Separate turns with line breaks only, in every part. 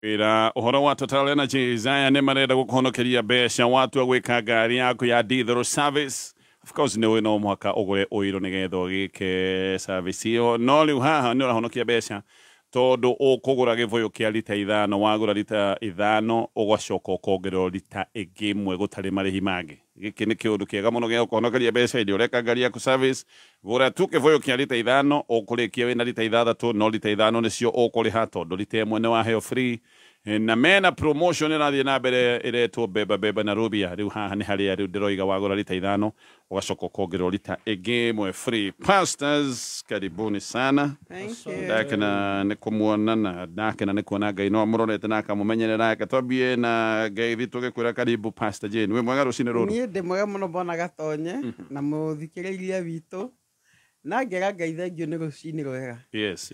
Ira uhoro wa Total Energies aya nĩ marenda gũkũhonokeria mbeca watua gwĩka ngari yaku ya diesel service. Of course no mũhaka ũgũre oil nĩgetha ũgĩke service ĩyo, no rĩu haha nĩ ũrahonokia mbeca tondũ ũkũgũra gĩbũyũ kĩa lita 5 wagũra lita 5 ũgacoka ũkongererwo lita ĩngĩ ĩmwe gũtarĩ marĩhi mangĩ. Gĩkĩ nĩ kĩũndũ kĩega mũno gĩa gũkũhonokeria mbeca hĩndĩ ũreka ngari yaku service. Gũra tu kĩbũyũ kĩa lita 5 ũkũrĩkia wĩna lita 6, no lita 5 nĩcio ũkũrĩha tondũ lita 1 nĩ waheo free. Na mena promotion ĩrathiĩ na mbere ĩretwo beba Nairobi. Rĩu haha nĩ harĩa rĩu ndĩroiga wagũra lita 5 ũgacoka ũkongererwo lita ĩngĩ ĩmwe free. Pastors, karibuni sana. Ndakena nĩ kũmuona na ndakena nĩ kuona Ngai no mũrorete na akamũmenyerera ake. Twambie na Ngai thitũ gĩkwĩra karibu Pastor Jane. Wĩ mwega rũcinĩ rũrũ?
Niĩ ndĩ mwega mũno Bwana Gatonye na mũthikĩrĩria witũ. Na ngera Ngai thengio nĩ rũcinĩ rwega.
Yes.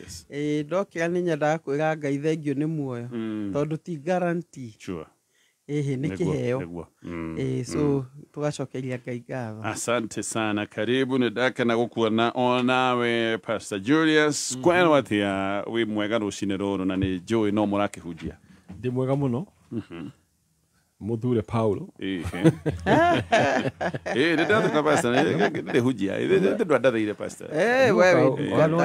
Ndokĩra nĩ nyendaga kwĩra Ngai thengio nĩ muoyo tondũ ti guarantee.
Sure.
Nĩ kĩheo. So tugacokeria Ngai ngatho.
Asante sana, karibu. Nĩ ndakena gũkuona onawe Pastor Julius. Kwenu atia wĩ mwega rũcinĩ rũrũ na nĩ njũĩ no mũrakĩhunjia?
Ndĩ mwega mũno. Muthure Paulo.
Nĩndathuka Pastor, nĩ hujia. Nĩndathathĩire Pastor.
Wewe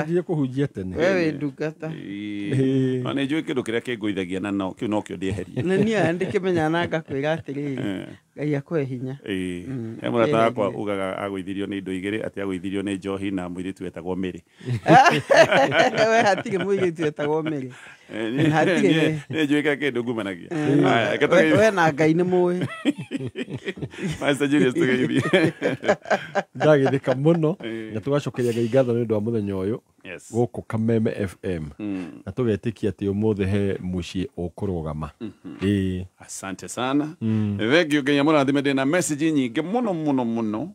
ndio kũhunjia tene.
wewe ndungata.
Nĩ njũĩ kĩndũ kĩrĩa kĩngũithagia na no kĩu no kĩo ndĩeherie.
Na niĩ ndĩkĩmenya na ngakwĩra atĩrĩrĩ. Ngai akũhe hinya.
He mũrata wakwa ugaga agũithirio nĩ indo igĩrĩ, atĩ agũithirio nĩ njohi na mũirĩtu wetagwo Mĩrĩ.
We hatirĩ mũirĩtu wetagwo Mĩrĩ.
Nĩ njũĩ kĩrĩa kĩndũ ngumanagia.
We na Ngai nĩ mũĩ.
Pastor Julius tũgeithie.
Ndagĩthĩka mũno na tũgacokeria Ngai ngatho nĩ ũndũ wa mũthenya ũyũ gũkũ Kameme FM na tũgetĩkia atĩ ũmũthĩ he mũciĩ ũkũrũgama.
Asante sana. Thengiũ Ngai amũrathime. Ndĩna message nyingĩ mũno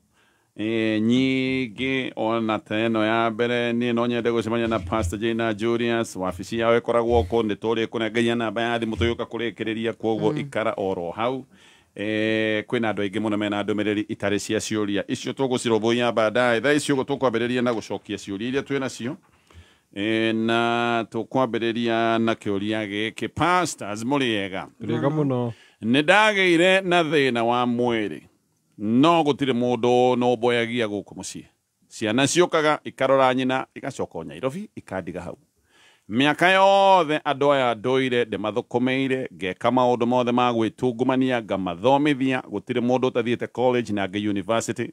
nyingĩ ona ta ĩno ya mbere. Niĩ no nyende gũcemania na Pastor Jane na Julius. Wabici yao ĩkoragwo kũ, nĩ tũrĩkũnengeria namba ya thimũ tũgĩũka kũrĩkĩrĩria, kwoguo ikara oro hau. Kwĩna andũ aingĩ mũno mena ndũmĩrĩri itarĩ cia ciũria icio tũgũcirũmbũiya baadaye. Thaa ici ũguo tũkwambĩrĩria na gũcokia ciũria iria twĩ nacio, na tũkwambĩrĩria na kĩũria gĩkĩ. Pastors mũrĩega?
Tũrĩega mũno.
Nĩ ndagĩire na thĩna wa mwĩrĩ, no gũtirĩ mũndũ no mboyagia gũkũ mũciĩ. Ciana ciũkaga ikarora nyina igacoka Nairobi ikandiga hau. Mĩaka yothe andũ aya ndũire ndĩmathũkũmĩire, ngeka maũndũ mothe ma gwĩtungumania, ngamathomithia. Gũtirĩ mũndũ ũtathiĩte college na ngĩ university.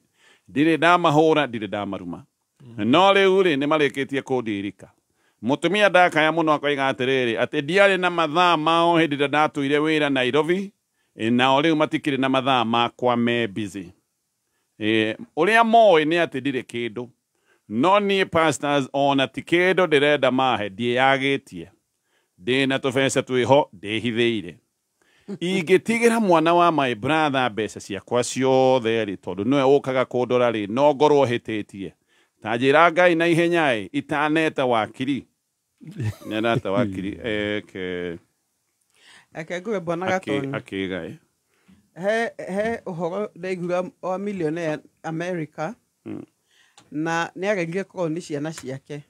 Ndirĩ ndamahũra, ndirĩ ndamaruma. No rĩu rĩ nĩ marĩkĩtie kũndirika. Mũtumia ndakaya mũno akoiga atĩrĩrĩ atĩ ndiarĩ na mathaa mao hĩndĩ ĩrĩa ndatũire wĩra Nairobi, nao rĩu matikĩrĩ na mathaa makwa me busy. Ũrĩa moĩ nĩ atĩ ndirĩ kĩndũ. No niĩ Pastors ona ti kĩndũ ndĩrenda mahe, ndiĩyagĩtie. Ndĩna tũbeca twĩho ndĩhithĩire. Ingĩtigĩra mwana wa my brother mbeca ciakwa ciothe rĩ, tondũ nĩwe ũkaga kũndora rĩ, no ngorwo hĩtĩtie. Ta njĩra Ngai na ihenya ĩ, itaneta wakiri. Nĩarata wakiri.
Ake ngũwe Bwana Gatonye.
Akĩga
He ũhoro ndaigua wa millionaire America. Na nĩaregire korwo nĩ ciana ciake.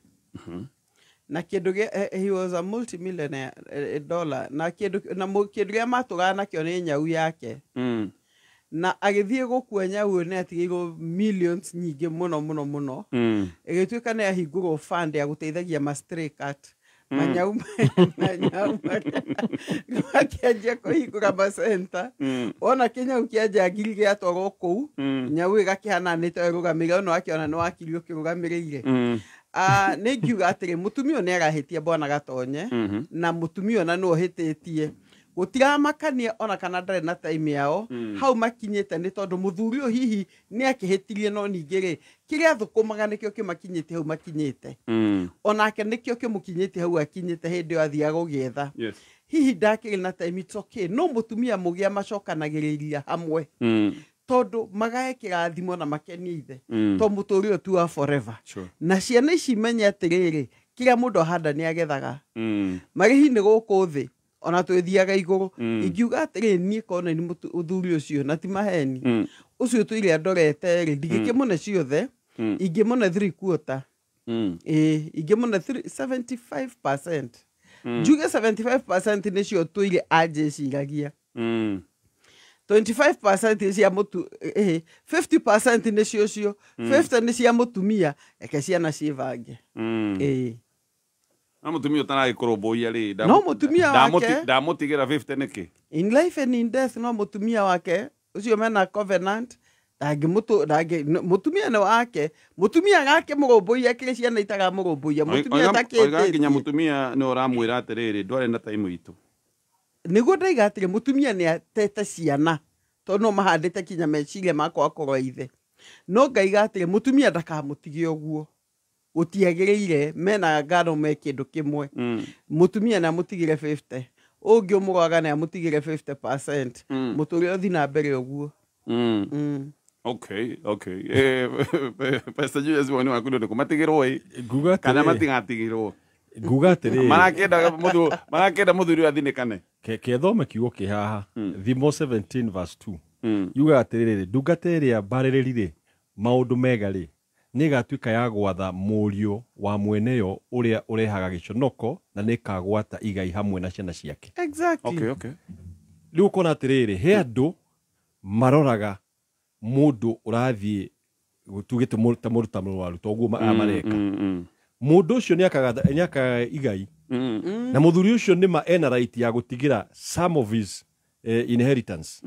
Na kĩndũ he was a multi-millionaire dollar. Na kĩndũ gĩa matũgaga nakĩo nĩ nyau yake. Na agĩthiĩ gũkua nyau nĩ atigĩirwo millions nyingĩ mũno. Ĩgĩtuĩka nĩ ahingũrwo fund ya gũteithagia ma stray cat. Manyau makĩanjia kũhingũra macenta. Ona kĩnyau kĩanjia ngiri gĩatwarwo kũu, nyau ĩgakĩhana nĩ ta ĩrũgamĩrĩire, no akĩona nĩ wakiri ũkĩrũgamĩrĩire. Nĩ ngiuga atĩrĩ mũtumia nĩ arahĩtia Bwana Gatonye, na mũtumia ona nĩ ohĩtĩtie. Gũtiramakania ona kana ndarĩ na time yao, hau makinyĩte nĩ tondũ mũthuri ũyũ hihi nĩ akĩhĩtirie, no ningĩ rĩ kĩrĩa thũkũmaga nĩkĩo kĩmakinyĩte hau makinyĩte. Onake nĩkĩo kĩmũkinyĩte hau akinyĩte hĩndĩ ĩyo athiaga gũgĩetha. Hihi ndakĩrĩ na time, it's okay. No mũtumia mũgĩa macokanagĩrĩria hamwe. Tondũ magae kĩrathimo na makenie ithe. To mũtũũri ũyũ ti wa forever. Na ciana ici menye atĩrĩrĩ, kĩrĩa mũndũ ahanda nĩ agethaga. Marĩhi nĩ gũkũ thĩ. Ona twĩthiaga igũrũ. Ingiuga atĩrĩ niĩ kona nĩ mũthuri ũcio na ti maheni. Ũcio tũire ndorete rĩ, ndigĩkĩmũne ciothe. Ingĩmũne 3/4. Ingĩmũne 75%. njuge 75% nĩcio tũire anjĩciragia 25% cia mũtu 50% nĩcio cio 50 nĩ cia mũtumia eke ciana ciĩvange
na mũtumia ũtanagĩkũrũmbũiya rĩ
no mũtumia wake
ndamũtigĩra 50 nĩkĩ
in life and in death no mũtumia wake ũcio mena covenant mũtumia nĩ wake mũtumia gake mũrũmbũiya kĩrĩ ciana itagamũrũmbũiya mũtumia
takĩte nginya mũtumia nĩ ũramwĩra atĩrĩrĩ ndwarĩ na taimu itũ
nĩguo ndaiga atĩrĩ mũtumia nĩ atete ciana tondũ no mahandĩte kinya meciria makwa akorwo ithe no ngaiga atĩrĩ mũtumia ndakamũtige ũguo gũtiagĩrĩire mena ngano me kĩndũ kĩmwe mũtumia nĩ amũtigire 50 ũngĩ ũmũrwaga nĩ amũtigire 50% mũtũrĩre ũthiĩ na mbere ũguo
Okay. Pastor Julius woni wakundo ndiko matigirwo kana matigatigirwo
nguga atĩrĩ
marakenda mũthuri athinĩkane
kethome kiugo kĩhaha Thimo 17 verse 2 yuga atĩrĩrĩ ndungata ĩrĩa mbarĩrĩri maũndũ mega rĩ nĩ gatuĩka ya gwatha mũriũ wa mwene yo ũrĩa ũrehaga gĩconoko na nĩ kagwata igai hamwe na ciana ciake
exactly
okay
rĩu kona atĩrĩrĩ he andũ maroraga mũndũ ũrathiĩ gũtugĩte ta mũruta mũrwaru toguo mareka mũndũ ũcio nĩ akaga igai na mũthuri ũcio nĩma ena right ya gũtigĩra some of his inheritance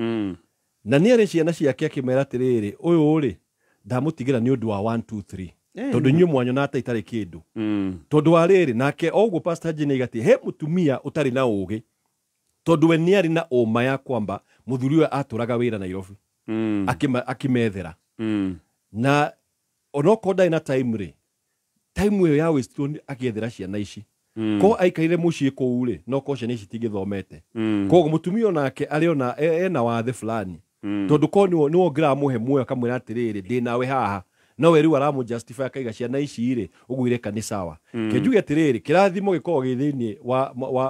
na nĩ arĩ ciana ciake akĩmera atĩrĩrĩ ũyũ rĩ ndamũtigĩra nĩ ũndũ wa 1 2 3 tondũ inyuĩ mwanyona ata itarĩ kĩndũ tondũ wa rĩrĩ nake ũguo pastor Jane igati he mũtumia ũtarĩ na ũũgĩ tondũ we nĩ arĩ na ũma ya kwamba mũthuri ũyũ atũraga wĩra Nairobi akimethera na onokorwo ndarĩ na time rĩ time ĩyo ya waste akiethera ciana ici ko aikarire muciĩ kũu rĩ no ko ciana ici tingĩthomete koguo mũtumia onake arĩ ona ena wathe fulani tondũ ko nĩ wongira muhe muoyo kamwĩra atĩrĩrĩ ndĩ nawe haha no we rĩu aramũjustify akaiga ciana ici rĩ ũguo ireka nĩ sawa kenjuge atĩrĩrĩ kĩrathimo gĩkoragwo gĩ thĩinĩ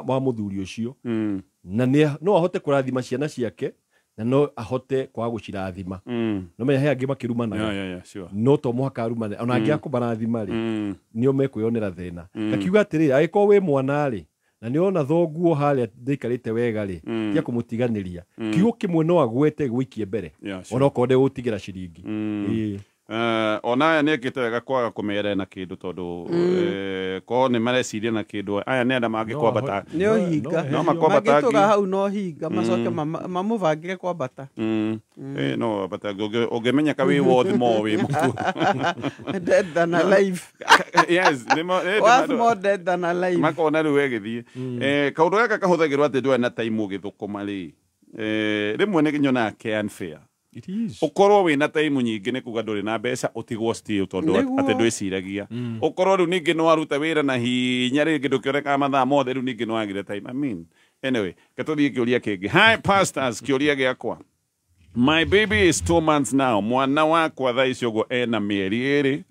wa mũthuri ũcio na no ahote kũrathima ciana ciake na no ahote kwa gucirathima no menya he angĩ makĩrumanaga no to mũhaka arumane ona angĩ akũmarathima rĩ nĩo mekwĩonera thĩna akiuga atĩrĩ agĩkorwo wĩ mwana rĩ na nĩona thoguo harĩa ndaikarĩte wega rĩ tia kũmũtiganĩria kiugo kĩmwe no agwete gũikie mbere onokorwo ndegũtigĩra ciringi
ona aya nĩ ekĩte wega kwaga kũmera na kĩndũ tondũ ko nĩ mareciria na kĩndũ aya nĩ andũ mangĩkwambata
nĩ ũhinga
no makwambata
magĩtũra hau no hinga macoke mamũbangĩre kwambata
no bata ũngĩmenyeka wĩ wothe mo wĩ mũtu
dead than alive
yes
was more dead than alive
makona rĩu egĩthiĩ kaũndũ gaka kahũthagĩrwo atĩ ndũarĩ na time ũgĩthũkũma rĩ rĩmwe nĩ nyonaga ke unfair ukorwo wina time nyingĩ nĩ kuga ndũrĩ na mbeca ũtigwo still tondũ atĩ ndwĩciragia ukorwo rĩu ningĩ no aruta wĩra na hinya rĩngĩ ndũkĩonekaga mathaa mothe rĩu ningĩ no agire time I mean anyway katũthiĩ kĩũria kĩngĩ hi pastors kĩũria gĩakwa my baby is 2 months now mwana wakwa thaa ici ũguo ena mĩeri 2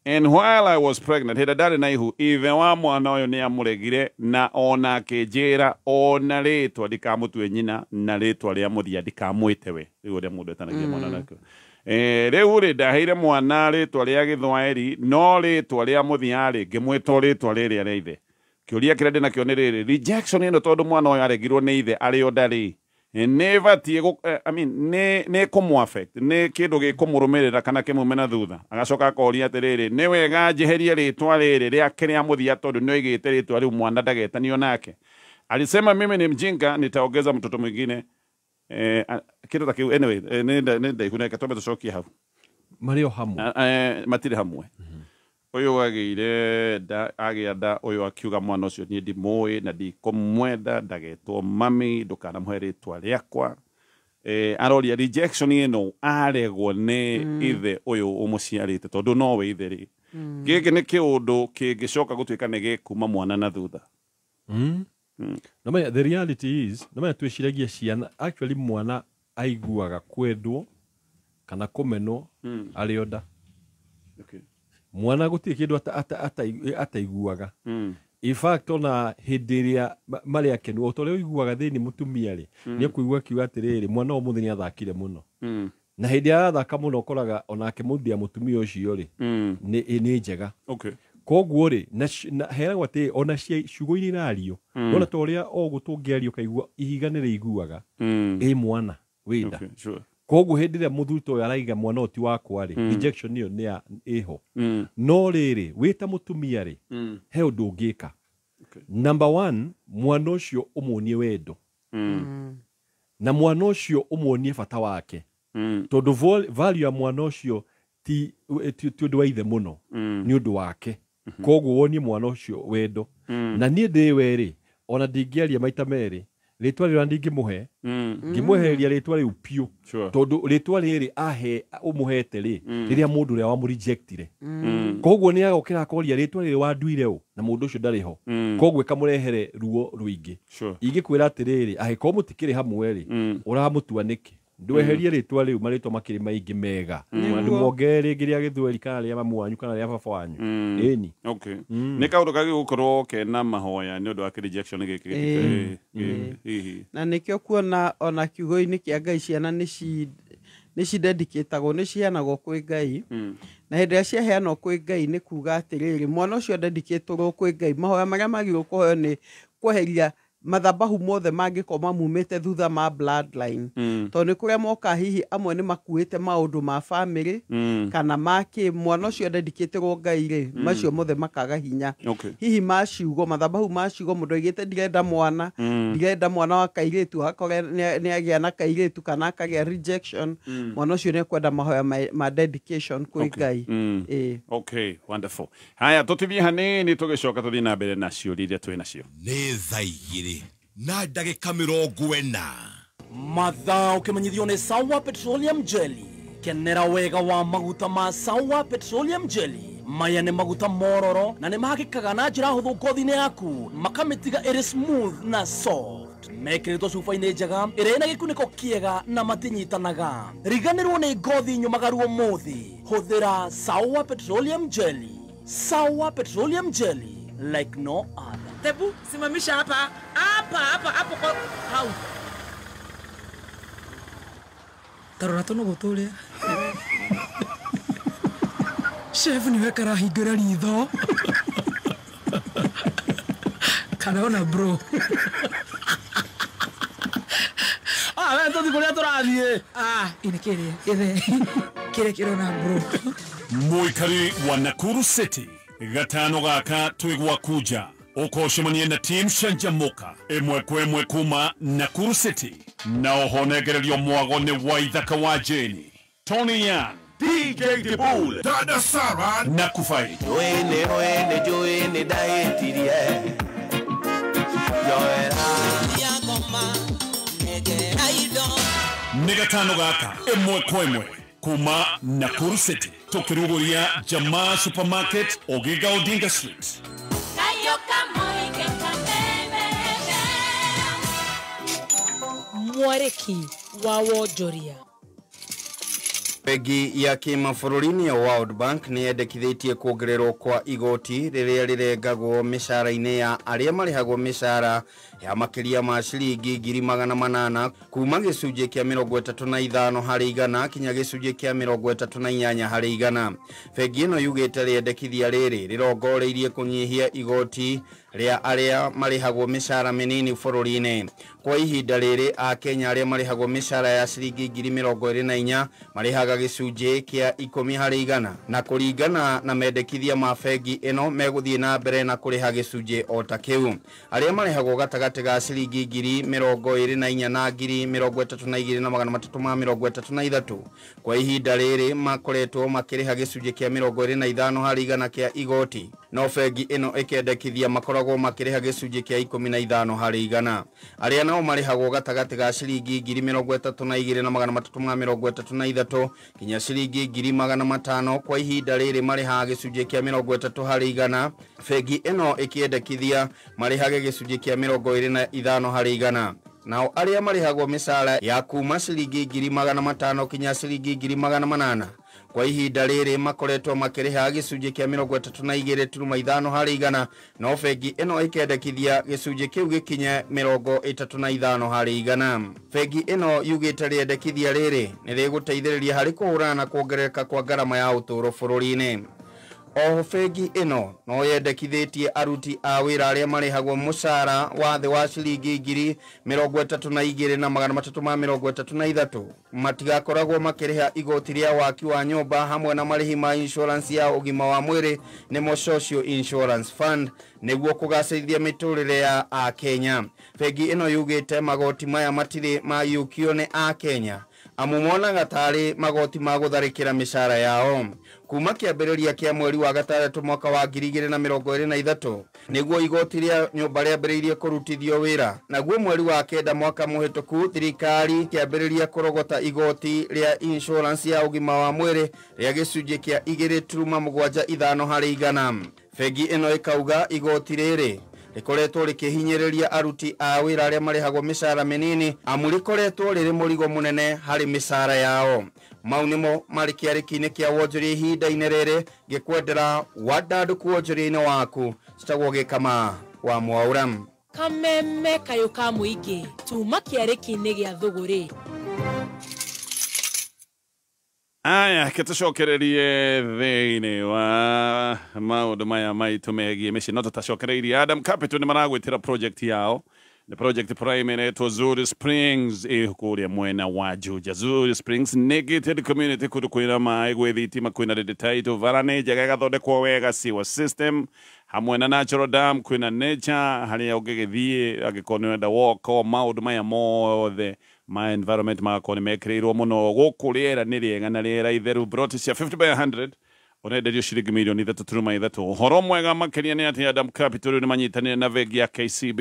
and while I was pregnant hĩndĩ ndarĩ na ihu ithe wa mwana ũyũ nĩ amũregire na ona akĩnjĩra ona rĩtwa ndikamũtue nyina na rĩtwa rĩa mũthia ndikamwĩte we rĩu ũrĩa mũndũ etanagia mwana nakĩo rĩu rĩ ndaheire mwana rĩtwa rĩa Gĩthwaĩri no rĩtwa rĩa mũthia rĩ ngĩmwĩta rĩtwa rĩrĩa rĩa ithe kĩũria kĩrĩa ndĩnakĩo nĩ rĩrĩ rejection ĩno tondũ mwana ũyũ aregirwo nĩ ithe arĩ o ndarĩ nebatiĩ I mean nĩ kũmũaffect nĩ kĩndũ gĩkũmũrũmĩrĩra kana kĩmume na thutha agacoka akoria atĩrĩrĩ nĩ wega njeherie rĩtwa rĩrĩ rĩake rĩa mũthia tondũ nĩ oigĩte rĩtwa rĩu mwana ndagetanio nake alisema mimi ni mjinga nitaongeza mtoto mwingine kitu ta kiu anyway nenda ikuneka tobe tucokie hau
mario hamwe
matire hamwe uyu agĩire agĩa nda uyu akiuga mwana ũcio niĩ ndimũĩ na ndikumwenda ndagetwo mami ndũkanamũhe rĩtwa rĩakwa aroria rejection ĩno aregwo nĩ ithe ũyũ ũmũciarĩte tondũ nowe ithe rĩ gĩkĩ nĩ kĩũndũ kĩngĩcoka gũtuĩka nĩ gĩkuma mwana na thutha
no menya the reality is no menya twĩciragia ciana actually mwana aiguaga kwendwo kana kũmenwo arĩ o nda mwana gũtirĩ kĩndũ ataiguaga in fact ona hĩndĩ ĩrĩa marĩ akenu o ta ũrĩa ũiguaga thĩinĩ mũtumia rĩ nĩ kũigua akiuga atĩrĩrĩ mwana ũmũthĩ nĩ athakire mũno na hĩndĩ ĩrĩa arathaka mũno ũkoraga onake mũthia mũtumia ũcio rĩ nĩ njega koguo ri na heragwo ati ona ciugo irario ona to ria ogutungĩario kaigua ihiga nĩ rĩiguaga mwana wĩnda koguo hĩndĩ ĩrĩa mũthuri ũyũ araiga mwana ũti wakwa rĩ rejection ĩyo nĩ ĩho no rĩrĩ wĩta mũtumia rĩ he ũndũ ũngĩka number 1 mwana ũcio ũmuonie wendo na mwana ũcio ũmuonie bata wake tondũ value ya mwana ũcio ti ũndũ wa ithe mũno nĩ ũndũ wake koguo wonie mwana ũcio wendo na niĩ ndĩwe rĩ ona ndingĩaria maita merĩ rĩtwa rĩrĩa ndingĩmũhe ngĩmwehereria rĩtwa rĩu piũ tondũ rĩtwa rĩrĩ ahe ũmũhete rĩ rĩrĩa mũndũ ũrĩa wamũrejectire koguo nĩ agokĩra akoria rĩtwa rĩrĩ wanduire ũ na mũndũ ũcio ndarĩ ho koguo ĩkamũrehere ruo rũingĩ ingĩkwĩra atĩrĩrĩ angĩkorwo mũtikĩrĩ hamwe rĩ ũramũtua nĩkĩ ndweherie rĩtwa rĩu marĩtwa makĩrĩ maingĩ mega andũ mongerere rĩngĩ rĩa gĩthweri kana rĩa mamu wanyu kana rĩa baba wanyu ĩni
nĩ kaũndũ kagĩgũkorwo kena mahoya nĩ ũndũ wa rejection gĩkĩ
na nĩkĩo kuona ona kiugo-inĩ kĩa Ngai ciana nĩ cidedicatagwo nĩ ciheanagwo kwĩ Ngai na hĩndĩ ĩrĩa ciaheanwo kwĩ Ngai nĩ kuga atĩrĩrĩ mwana ũcio dedicatĩrwo kwĩ Ngai mahoya marĩa magĩrĩirwo kũhoywo nĩ kweheria mathabahu mothe mangĩkorwo mamumĩte thutha ma bloodline tondũ nĩ kũrĩa moka hihi amwe nĩ makuĩte maũndũ ma family kana makĩ mwana ũcio dedicatĩrwo Ngai rĩ macio mothe makaga hinya hihi maciugo mathabahu maciugo mũndũ aigĩte ndirenda mwana wa kairĩtu akore nĩ agĩa na kairĩtu kana akagĩa rejection mwana ũcio nĩ kwenda mahoya ma dedication kwĩ Ngai
okay wonderful haya tũtithie hanini tũgĩcoka tũthiĩ na mbere na ciũria iria twĩ nacio
nĩ thaa igĩrĩ na ndagĩka 40
mathaa ũkĩmenyithio nĩ Sawa Petroleum Jelly kenera wega wa maguta ma Sawa Petroleum Jelly maya nĩ maguta mororo na nĩ mahakĩkaga na njĩra hũthũ ngothi-inĩ yaku makamĩtiga ĩrĩ smooth na soft mekĩrĩtwo cuba-inĩ njega ĩrĩ na gĩkunĩko kĩega na matinyitanaga riganĩrwo nĩ ngothi nyũmagaru ũmũthĩ hũthĩra Sawa Petroleum Jelly. Sawa Petroleum Jelly like no other.
Tebu, simamisha hapa kwa hau. Tarora tono gotole. Chef ni weka rahigera ritho. Kanaona bro.
Wewe ndio kule tũrathiĩ.
Kire kirona bro.
Muikari wa Nakuru City. Gatano gaka twigwa kuja. Ukoshimanie na team Shanjamoka. Emwe kwemwe kuma Nakuru City. Na ohonegererio mwago ni Waithaka wa Jeni. Tony Young. DJ Dibul.
Dada Sarah.
Nakufai.
Joene daetirie.
Negatano gaka. Emwe kwemwe kuma Nakuru City. Tokiruguria Jamaa Supermarket Ogiga Odinga Street.
Mwareki wa Wonjoria.
Bengi ya kĩmabũrũri ya World Bank nĩ yendekithĩtie kuongererwo kwa igoti rĩrĩa rĩrengagwo mĩcara-inĩ ya arĩa marĩhagwo mĩcara ya makĩria ma ciringi 800 kuma gĩcunjĩ kĩa 35 harĩ igana kinya gĩcunjĩ kĩa 38 harĩ igana. Bengi ĩno yugĩte rĩendekithia rĩrĩ rĩrongoreirie kũnyihia igoti rĩa arĩa marĩhagwo mĩcara mĩnini bũrũri-inĩ. Kwa ihinda rĩrĩ a Kenya arĩa marĩhagwo mĩcara ya ciringi 24,000 marĩhaga gĩcunjĩ kĩa 10 harĩ igana, na kũringana na mendekithia ma bengi ĩno megũthiĩ na mbere na kũrĩha gĩcunjĩ o ta kĩu. Arĩa marĩhagwo gatagatĩ ga ciringi 24,000 na 32,333 kwa ihinda rĩrĩ makoretwo makĩrĩha gĩcunjĩ kĩa 25 harĩ igana kĩa igoti, no bengi ĩno ĩkendekithia makoragwo makĩrĩha gĩcunjĩ kĩa 15 harĩ igana. Arĩa nao marĩhagwo gatagatĩ ga ciringi 32,333 kinya ciringi 500,000 kwa ihinda rĩrĩ marĩhaga gĩcunjĩ kĩa 30 harĩ igana. Bengi ĩno ĩkĩendekithia marĩhage gĩcunjĩ kĩa 25 harĩ igana. Nao arĩa marĩhagwo mĩcara ya kuma ciringi 500,000 kinya ciringi 800,000 kwa ihinda rĩrĩ makoretwo makĩrĩha gĩcunjĩ kĩa 32.5 harĩ igana, no bengi ĩno ĩkendekithia gĩcunjĩ kĩu gĩkinye 35 harĩ igana. Bengi ĩno yugĩte rĩendekithia rĩrĩ nĩ rĩgũteithĩrĩria harĩ kũhũrana na kuongerereka kwa ngarama ya ũtũũro bũrũri-inĩ. oho bengi ĩno no yendekithĩtie aruti a wĩra arĩa marĩhagwo mũcara wa thĩ wa ciringi ngiri 32,333 matigakoragwo makĩrĩha igoti rĩa waki wa nyũmba hamwe na marĩhi ma insurance ya ũgima wa mwĩrĩ nĩmo Social Insurance Fund nĩguo kũgacĩrithia mĩtũrĩre ya Akenya. Bengi ĩno yugĩte magoti maya matirĩ mayũkio nĩ Akenya amu monaga tarĩ magoti ma gũtharĩkĩra mĩcara yao. Kuma kĩambĩrĩria kĩa mweri wa gatandatũ mwaka wa 2023 nĩguo igoti rĩa nyũmba rĩambĩrĩirie kũrutithio wĩra, naguo mweri wa kenda mwaka mũhĩtũku thirikari kĩambĩrĩria kũrogota igoti rĩa insurance ya ũgima wa mwĩrĩ rĩa gĩcunjĩ kĩa 2.75 harĩ igana. Bengi ĩno ĩkauga igoti rĩrĩ rĩkoretwo rĩkĩhinyĩrĩria aruti a wĩra arĩa marĩhagwo mĩcara mĩnini amu rĩkoretwo rĩrĩ mũrigo mũnene harĩ mĩcara yao. Mau nĩmo marĩ kĩarĩki-inĩ kĩa wonjoria ihinda-inĩ rĩrĩ, ngĩkwendera wandandũku wonjoria-inĩ waku citagwo Gĩkama wa Mwaura.
Kameme kayo ka mũingĩ tuma kĩarĩki-inĩ gĩa thũgũrĩ.
Aya, kĩtũcokererie thĩinĩ wa maũndũ maya maitũ megiĩ mĩciĩ. No tũtacokereirie Adam Capital nĩ maragwĩtĩra project yao. The project primary to Zuri Springs kũrĩa mwena wa Juja. Zuri Springs negated community kũndũ kwĩna maĩ gwĩ thitima kwĩna rĩndĩ taitũ vara nĩ njega ĩgathondekwo wega sewer system hamwe na natural dam kwĩna nature harĩa ũngĩgĩthiĩ angĩkorwo nĩ wenda walk maũndũ maya mothe my environment magakorwo nĩ mekĩrĩirwo mũno. Gũkũ rĩera nĩ rĩega na rĩera itheru. Broti cia 50 by 100 onenderio ciringi milioni 3.3. Ũhoro mwega makĩria nĩ atĩ Adam Capital nĩ manyitanĩire na bengi ya KCB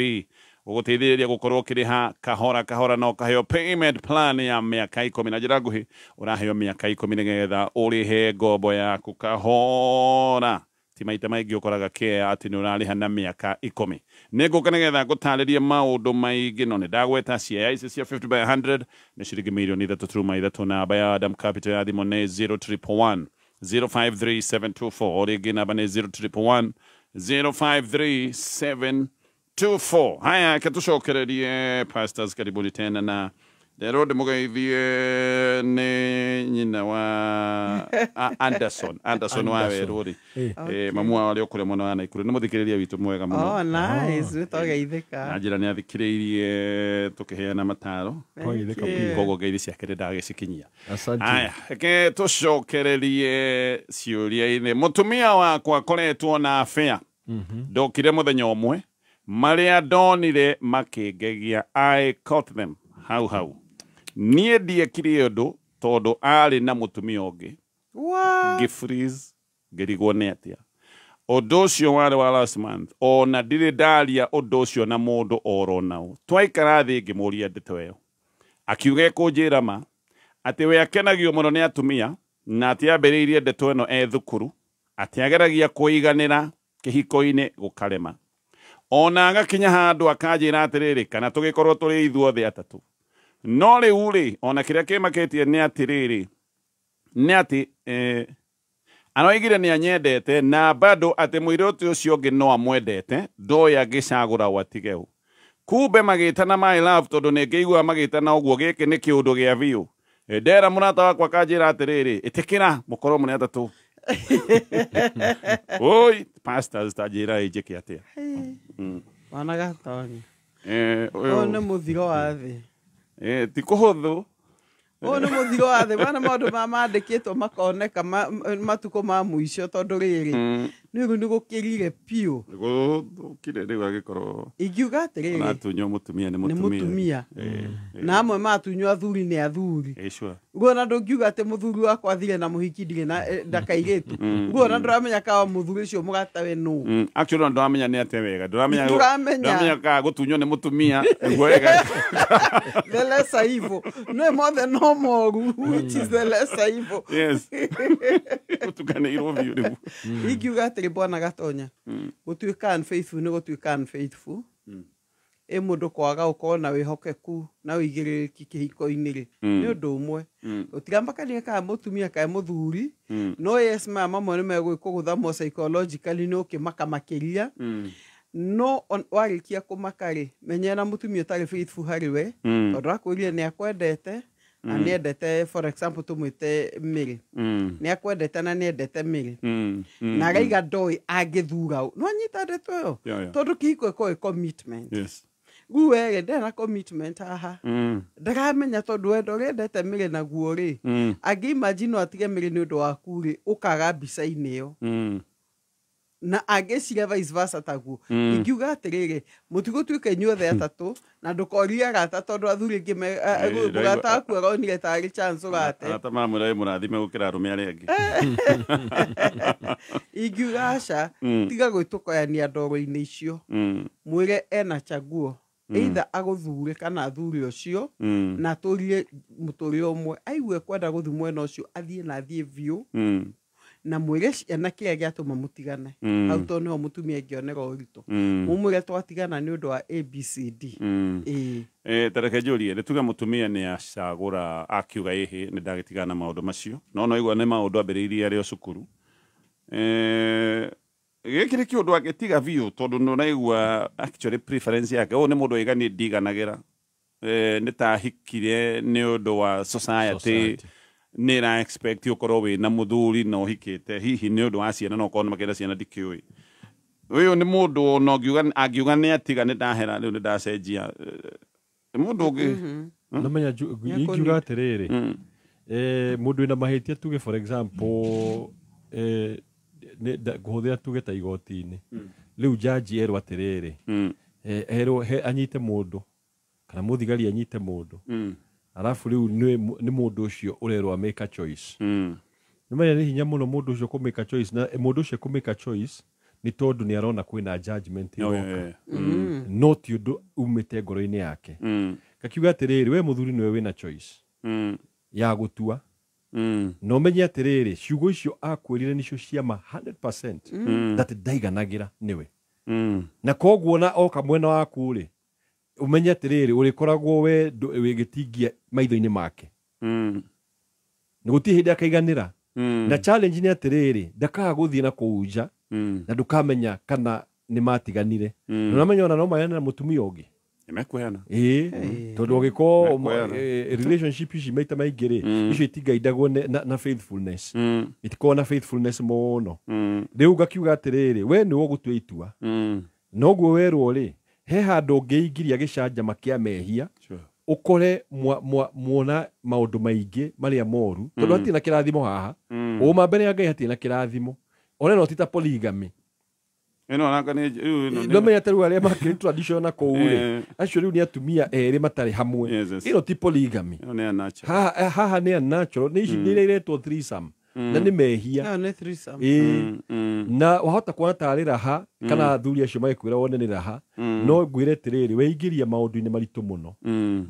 gũgũteithĩrĩria gũkorwo ũkĩrĩha kahora kahora na ũkaheo payment plan ya mĩaka 10 na njĩra nguhĩ ũraheo mĩaka 10 nĩgetha ũrĩhe ngombo yaku kahora. Ti maita maingĩ ũkoraga kea atĩ nĩ ũrarĩha na mĩaka 10. Nĩngũka nĩgetha ngũtarĩrie maũndũ maingĩ no nĩ ndagweta ciaya ici cia 50 by 100 nĩ ciringi milioni 3.3. Namba ya Adam Capital ya thimũ nĩ 0311 053724 rĩngĩ namba nĩ 0311 053724. Haya, kĩtũcokererie pastors karibuni tena na lero ndĩmũgeithie nĩ nyina wa Anderson wa Werũri mamu wao arĩ okũrĩa mwena wa Naikuru nĩ mũthikĩrĩria witũ mwega mũno.
Oh nice, tũgeithĩka.
Na njĩra nĩ athikĩrĩirie tũkĩheana mataro koguo ngeithi ciake ndagĩcikinyia. Haya, kĩtũcokererie ciũria-inĩ. Mũtumia wakwa akoretwo na affair ndokire mũthenya ũmwe marĩa ndonire makĩngegia. I caught them hau niĩ ndiekire ũndũ tondũ arĩ na mũtumia ũngĩ ngĩfreeze ngĩrigwo nĩ atĩa. Ũndũ ũcio warĩ wa last month ona ndirĩ ndaria ũndũ ũcio na mũndũ oro naũ. Twaikara thĩ ngĩmũria ndeto ĩyo akiuga kũnjĩra ma atĩ we akenagio mũno nĩ atumia na atĩ ambĩrĩirie ndeto ĩno thukuru atĩ ageragia kũiganĩra kĩhiko-inĩ gũkarema. Ona agakinya handũ akanjĩra atĩrĩrĩ kana tũgĩkorwo tũrĩ ithuothe atatũ. No rĩu rĩ ona kĩrĩa kĩmakĩtie nĩ atĩrĩrĩ nĩ atĩ anoigire nĩ anyendete na bado atĩ mũirĩtu ũcio ũngĩ no amwendete ndoĩ angĩcagũra watigeu. Kumbe magĩtana my love tondũ nĩ ngĩigua magĩtana ũguo gĩkĩ nĩ kĩũndũ gĩa biũ. Ndera mũrata wakwa akanjĩra atĩrĩrĩ ĩtĩkĩra mũkorwo mũnĩ atatũ. Oi pastors tajira ijeke atia
wana gatoni nĩ mũthiro wa thĩ
ti kũhũthũ.
Nĩ mũthiro wa thĩ bana maũndũ mandĩkĩtwo makoneka matukũ ma mũico tondũ rĩrĩ nĩ gũkĩrire piũ
gũkire rĩu agĩkorwo
ingiuga atĩrĩrĩ
natunywo mũtumia nĩ mũtumia
na amwe matunywo athuri nĩ athuri. Guo na ndũngiuga atĩ mũthuri wakwa athire na mũhiki ndirĩ na ndakairĩtu. Guo na ndũramenya kawa mũthuri ũcio mũgatawe nũ.
Actually ndũramenya nĩ atĩa wega ndũramenya kaga gũtunywo nĩ mũtumia nĩguo wega.
The lesser evil no more than no more which is the lesser evil.
Yes. Ũtukanĩirwo biũ rĩu.
Ingiuga atĩrĩ bwana Gatonya gũtuĩka unfaithful nĩ gũtuĩka unfaithful. Mũndũ kwaga gũkorwo na wĩhokeku na wĩigĩrĩrĩki kĩhiko-inĩ rĩ nĩ ũndũ ũmwe. Ũtigamakania kana mũtumia kana mũthuri no yes mama mamwe nĩ megũkũgũtha mo psychologically no kĩmaka makĩria. No warĩkia kũmaka rĩ menyera mũtumia ũtarĩ faithful harĩ we tondũ akwĩrire nĩ akwendete na nä endete for example tå mwä te mä nä akwendete na nä endete mä na araiga ndoä angä thura no anyita ndeto ä yo tondå kä hiko ä commitment rä wege ndena commitment haha ndaramenya tondå wendo rä endete mä naguo rä angä imagine no atige mä nä å ndå waku rä å kaga mbica-inä ä yo na angä cire vice versa taguo ingiuga atä rä rä må tigå tuä ke inyuothe atatå na ndå koria gata tondå athuri ngä mũgata waku aronire tarä chance å gate
mamwä ra må rathime gå kä ra arå me arä angä
ingiuga aca tiga gwä tå koyania ndoro-inä icio mwä re ena chaguo either agå thure kana athuri å cio na tå rie må tå rä å mwe aigue kwenda gå thi mwena å cio athiä na athiä biå na mwire ciana kä a gä atå ma må tigane hau tondå nä o må tumia ingä onera å ritå må mwä re twatigana nä å ndå wa abcd
tareke njå rie nä tuge må tumia nä acagå ra akiuga ä hä nä ndagä tigana na maå ndå macio no no igua nä maå ndå ambä rä irie arä o cukuru gä kä rä kä å ndå agä tiga biå tondå nä raigua actually preference yake å nä må ndå ĩga nä ndiganagä ra nä tahikire nä å ndå wa society nä ra expect å korwo wä na må thuri na å hikä te hihi nä å ndå wa ciana no korwo nä makenda ciana ndikä å ä å yå nä må ndå no angiuga nä atiga nä ndahera rä u nä ndacenjia må ndå å ngä
namenya ingiuga atä rä rä må ndå wä na mahä tia tuge for example kå hå thä ra tuge ta igoti-inä rä u jaji erwo atä rä rä erwo anyite må ndå kana må thigari anyite må ndå arafu rä u nä må ndå å cio å rerwo make a choice nä menya nä hinya må no må ndå å cio kå make a choice na må ndå å cio kå make a choice nä tondå nä arona kwä na judgment ĩgoka no ti å ndå umä te ngoro-inä yake gakiuga atä rä rä we må thuri nä we wä na choice ya gå tua no menye atä rä rä ciugo icio akwä rire nä cio ciama 100% that ndaiganagä ra nä we na koguo na oka mwena waku rä umenye atä rä rä å rä koragwo we wä gä tingia maitho-inä make nä gå tie hä ndä akaiganä ra na challenge nä atä rä rä ndakaga gå thiä na kå unja na ndå kamenya kana nä matiganire na namenya ona no mayana na må tumia å ngä tondå å gä korwo relationship ici maita maingä rä icio itingaindagwo na faithfulness itikorwo na faithfulness må no rä u ngakiuga atä rä rä we nä wo gå tua itua noguo werwo rä he handå å ngä ingiria gä canjama kä a mehia å kore muona maå ndå maingä marä a moru tondå hatirä na kä rathimo haha å ma mbere ya ngai hatirä na kä rathimo ona no ti ta polygamy no menya ta rä u arä a makä tradition na kå u rä acio rä u nä atumia erä matarä hamwe ä no ti polygamy haha nä unnatural nä ici nä iretwo threesome na nä mehia na wahota kuona tarä raha kana athuri acio magä kwä ra wone nä raha no ngwä re tä rä rä weingä ria maå ndå-inä maritå må no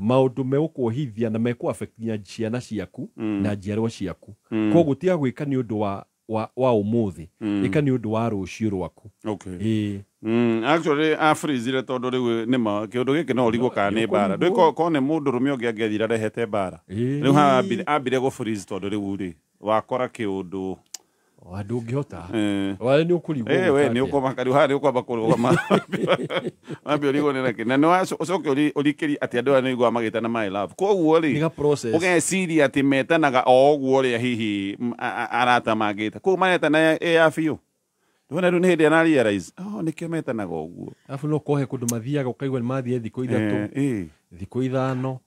maå ndå megå kwohithia na mekå affectia ciana ciaku na njiarwa ciaku koguo tiga gwä ka nä å ndå wa å må thä ä ka nä å ndå wa rå ciå rwaku
actually afrizire tondå rä u nä ma kä å ndå gä kä no å rigwo kana nä mbara ndå korwo nä må ndå rå me å ngä angethira rehete mbara rä u ha ambire gå freeze tondå rä u rä wakora kä å ndå
andå å ngä hota warä nä å kå rigwo
we nä å komaka rä u haha nä å kwamba kå rå gama wambä å rigwo nä rekä na nä wacoke å rikä ri atä andå aya nä igua magä tana my love koguo rä å geciria atä metanaga o å guo rä a hihi arata mangä ta kå manetana ä ya biå ndona rä u nä hä ndä anarealize nä kä o metanaga å guo
arabu no kohe kå ndå mathiaga å kaigua nä mathiä thikå ithatå thikå ithano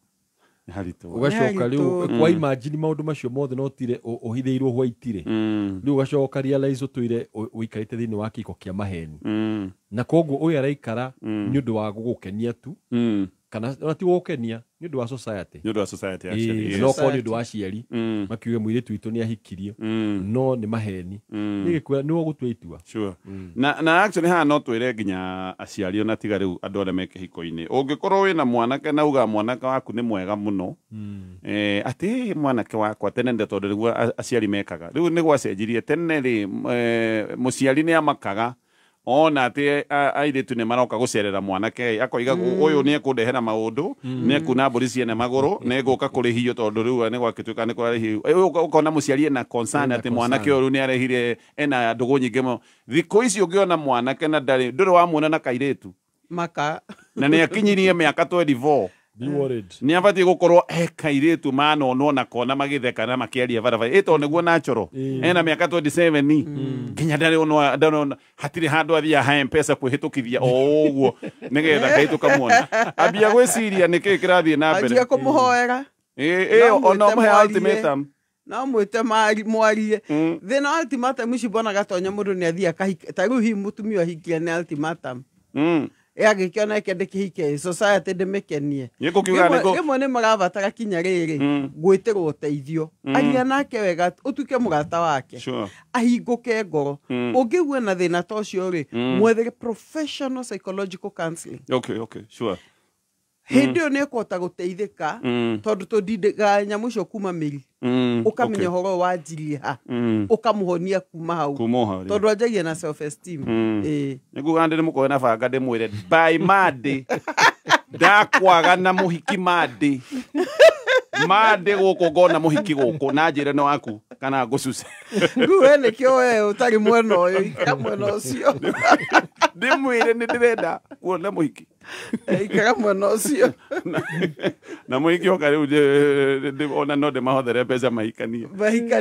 ugacoka rä u kwa imagine maå ndå macio mothe no tire å hithä irwo hwaitire rä u ugacoka realize å tå ire å ikarä te thä inä wa kä iko kä a maheni na koguo å yå araikara nä å ndå wa gå gå kenia tu kana ona ti gå kenia nä å ndå wa society no korwo nä å ndå wa ciari makiuge må irä tu witå nä ahikirio no nä maheni nä gä kwä nä wo gå tua itua
na actually haha no twä re nginya aciari ona tiga rä u andå arä a me kä hiko-inä å ngä korwo wä na mwanake nauga mwanake waku nä mwega må no atä mwanake wakwa tene nde tondå rä guo aciari mekaga rä u nä gwacenjirie tene rä må ciari nä amakaga ona atä airä tu nä maroka gå cerera mwanake akoiga å yå nä ekå ndehera maå ndå nä ekuna mbå ri ciene magå rå nä gå ka kå rä hio tondå rä u nä gwakä tuä ka nä kå rarä hio å kona må ciari ena atä mwanake å rä u nä arehire ena ndå gå nyingä må thikå ici å ngä ona mwanake na ndå rä wamuona na kairä tu
maka
na nä akinyirie mä aka 24
Be worried.
Ni abati gukorwo ekairetu mano no na kona magitheka na makiaria barabara ito niguo natural ena miaka 27 ni kinya ndano hatiri handu athia ha mpesa kuhitukithia oguo nigetha kaituka muona ambia gwiciria niki kirathie na mbere
ajia kumuhoera
ono muhe ultimatum
na mwite mwarie thina ultimatum ici bona gatonya mundu ni athia kahika ta riu hi mutumia ahikia ni ultimatum yagikiona kende kihike society ndimikenie rimwe ni marabatara kinya riri gwitirwo uteithio aria nake wega utuke murata wake ahinguke ngoro ungigwe na thina ta ucio ri mwethere professional psychological counseling.
Okay, sure.
Hindi yo ne kota guteithika tondu tudindiga nyamu cio kuma miri ukamenya horo wa njiri ha ukamuhonia kuma hau tondu ajagia na self esteem
nigu gande ni mukoe na banga ndimwire by Monday ndakwaga na muhiki Monday guku ngona muhiki guku na njire no aku kana ngucuce
nguwe ni kio we utari mwena uyu ikara mwena ucio
ndimwire ni ndirenda kuona muhiki
ikara mwena ucio
na muhiki oka riu ona no ndimahothere mbeca mahikanie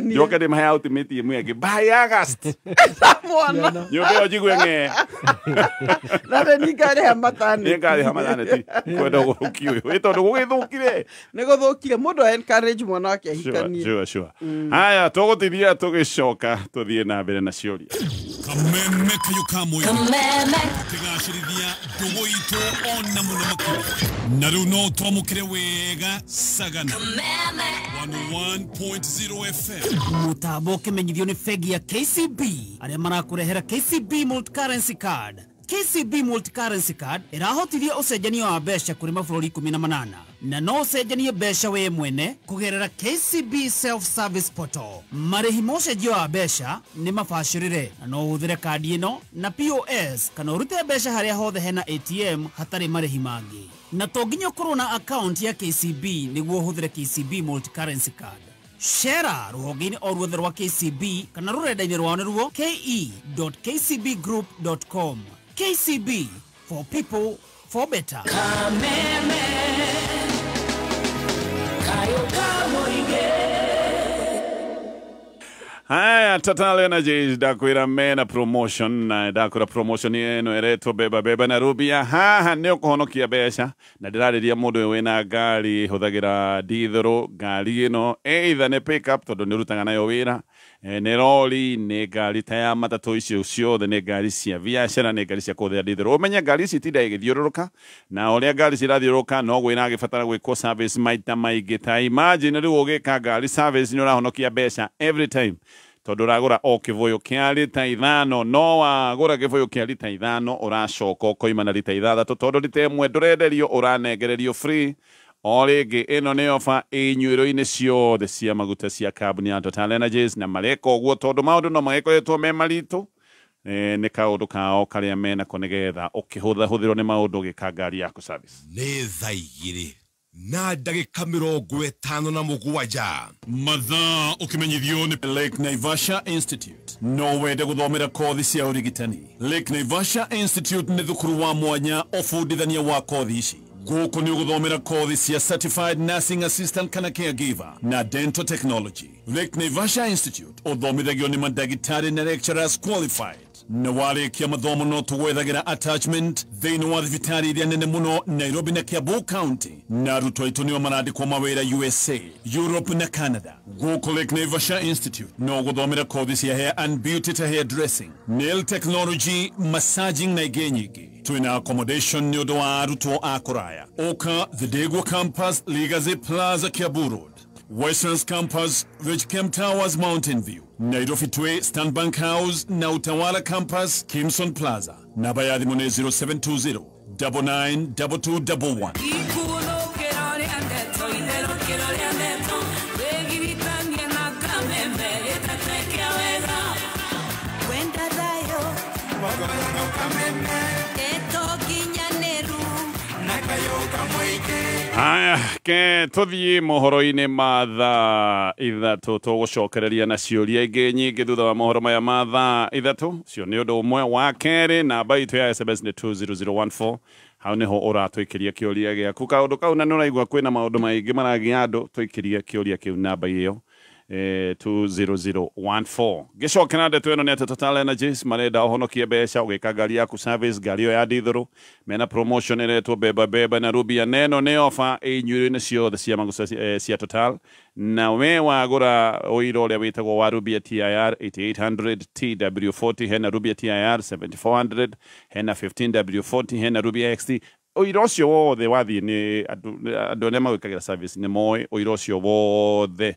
njoke ndimahe ultimate imwe ĩngĩ by August
mwana
nyũmba njigwe ng'e
na ningare hamatani
ti kwenda gũthũkia ũyũ ĩtondũ gũgĩthũkire
nĩ gũthũkire mũndũ encourage mwana wake ahikanie
sure haya tũgũtithia tũgĩcoka tũthiĩ na mbere na ciũria
kameme kayo kamwe tigacirithia ndũgũ itũ ona mũno makĩria na rĩu no twamũkĩre wega sagana 101.0 FM
mutambo ũkĩmenyithio nĩ bengi ya KCB arĩa marakũrehera KCB multi-currency card. KCB multi-currency card ĩrahotithia ũcenjania wa mbeca kũrĩ mabũrũri 18 na no ũcenjanie mbeca we mwene kũgerera KCB self-service portal. Marĩhi ma ũcenjio wa mbeca nĩ mabacĩrĩre na no ũhũthĩre kandi ĩno na POS kana ũrute mbeca harĩa hothe hena ATM hatarĩ marĩhi mangĩ. Na to nginya ũkorwo na account ya KCB nĩguo ũhũthĩre KCB multi-currency card. Shera rũhonge-inĩ o ruothe rwa KCB kana rũrenda-inĩ rwao nĩruo ke.kcbgroup.com. KCB, for people, for better.
Haya, Total Energies dakwira mena promotion na dakwira promotion ino ereto beba na rubia haha ne kuhonokia besha na ndirareria mundu wena ngari huthagira dithero ngari ino either ne pick up tondu ni rutanga nayo wira ne roli ne ngari ta ya matatu icio ciothe ne ngari cia biashara ne ngari cia kuthia dithero umenya ngari ici tinda igithiururuka na uria ngari cirathiururuka no gwina gibatara gwiko service maita maingĩ ta imagine riu ugika ngari service ni urahonokia besha every time tondu ragura o kivoyo kia lita 5 no wagura kivoyo kia lita 5 uracoka ukoima na lita 6 tondu lita 1 ndurenderio uranengererio free o ringi ino ni ofa inyuiro-ini ciothe cia maguta cia kambuni ya Total Energies na mareka uguo tondu maundu no magikoretwo me maritu ni kaundu kao karia mena kunigetha ukihuthahuthirwo ni maundu gika ngari yaku service
nĩ thaa igĩrĩ na ndagĩka 57
mathaa ũkĩmenyithio nĩ Lake Naivasha Institute no wende gũthomera kothi cia ũrigitani. Lake Naivasha Institute nĩ thukuru wa mwanya ũbundithania wa kothi ici. Gũkũ nĩ ũgũthomera kothi cia certified nursing assistant kana caregiver na dental technology. Lake Naivasha Institute ũthomithagio nĩ mandagĩtarĩ na lecturers qualified na warĩkia mathomo no tũgwethagira attachment thĩinĩ wa thibitarĩ iria nene mũno Nairobi na Kiambu County na arutwo aitũ nĩo marandĩkwo mawĩra USA, Europe na Canada. Gũkũ Lake Naivasha Institute no gũthomera kothi cia hair and beauty ta hair dressing, nail technology, massaging na ingĩ nyingĩ. Twina accommodation nĩ ũndũ wa arutwo a kũraya. Ũka The Degwa Campus, Legacy Plaza, Kiambu Road. Westlands Campus, Ridgecamp Towers, Mountain View. Nairobi Tway, Stanbank House, na Utawala Campus, Kimson Plaza. Namba ya thimu ni 0720 992211.
Haya, ke tuthie mohoro-ini ma thaa ithatũ tũgũcokereria na ciũria ingĩ nyingĩ thutha wa mohoro maya ma thaa ithatũ. Cio nĩ ũndũ ũmwe wa kerĩ. Namba itũ ya SMS nĩ 20014. hau niho uratwikiria kiuria giaku kaundu kau na nuraigua kwina maundu maingi maragia andu twikiria kiuria kiu namba iyo 20014 gicokera ndeto ino ni ati Total Energies marenda uhonokie mbeca ugika ngari yaku service ngari yo ya dithuru mena promotion iretwo beba na Rubia neno ni offer inyuire ciothe cia maguta cia Total na we wagura oiro uria witagwo wa Rubia TIR 8800 TW40 hena Rubia TIR 7400 hena 15W40 hena Rubia XT oiro cio wothe wathie ni andu aria magwikagira service ni moi oiro cio wothe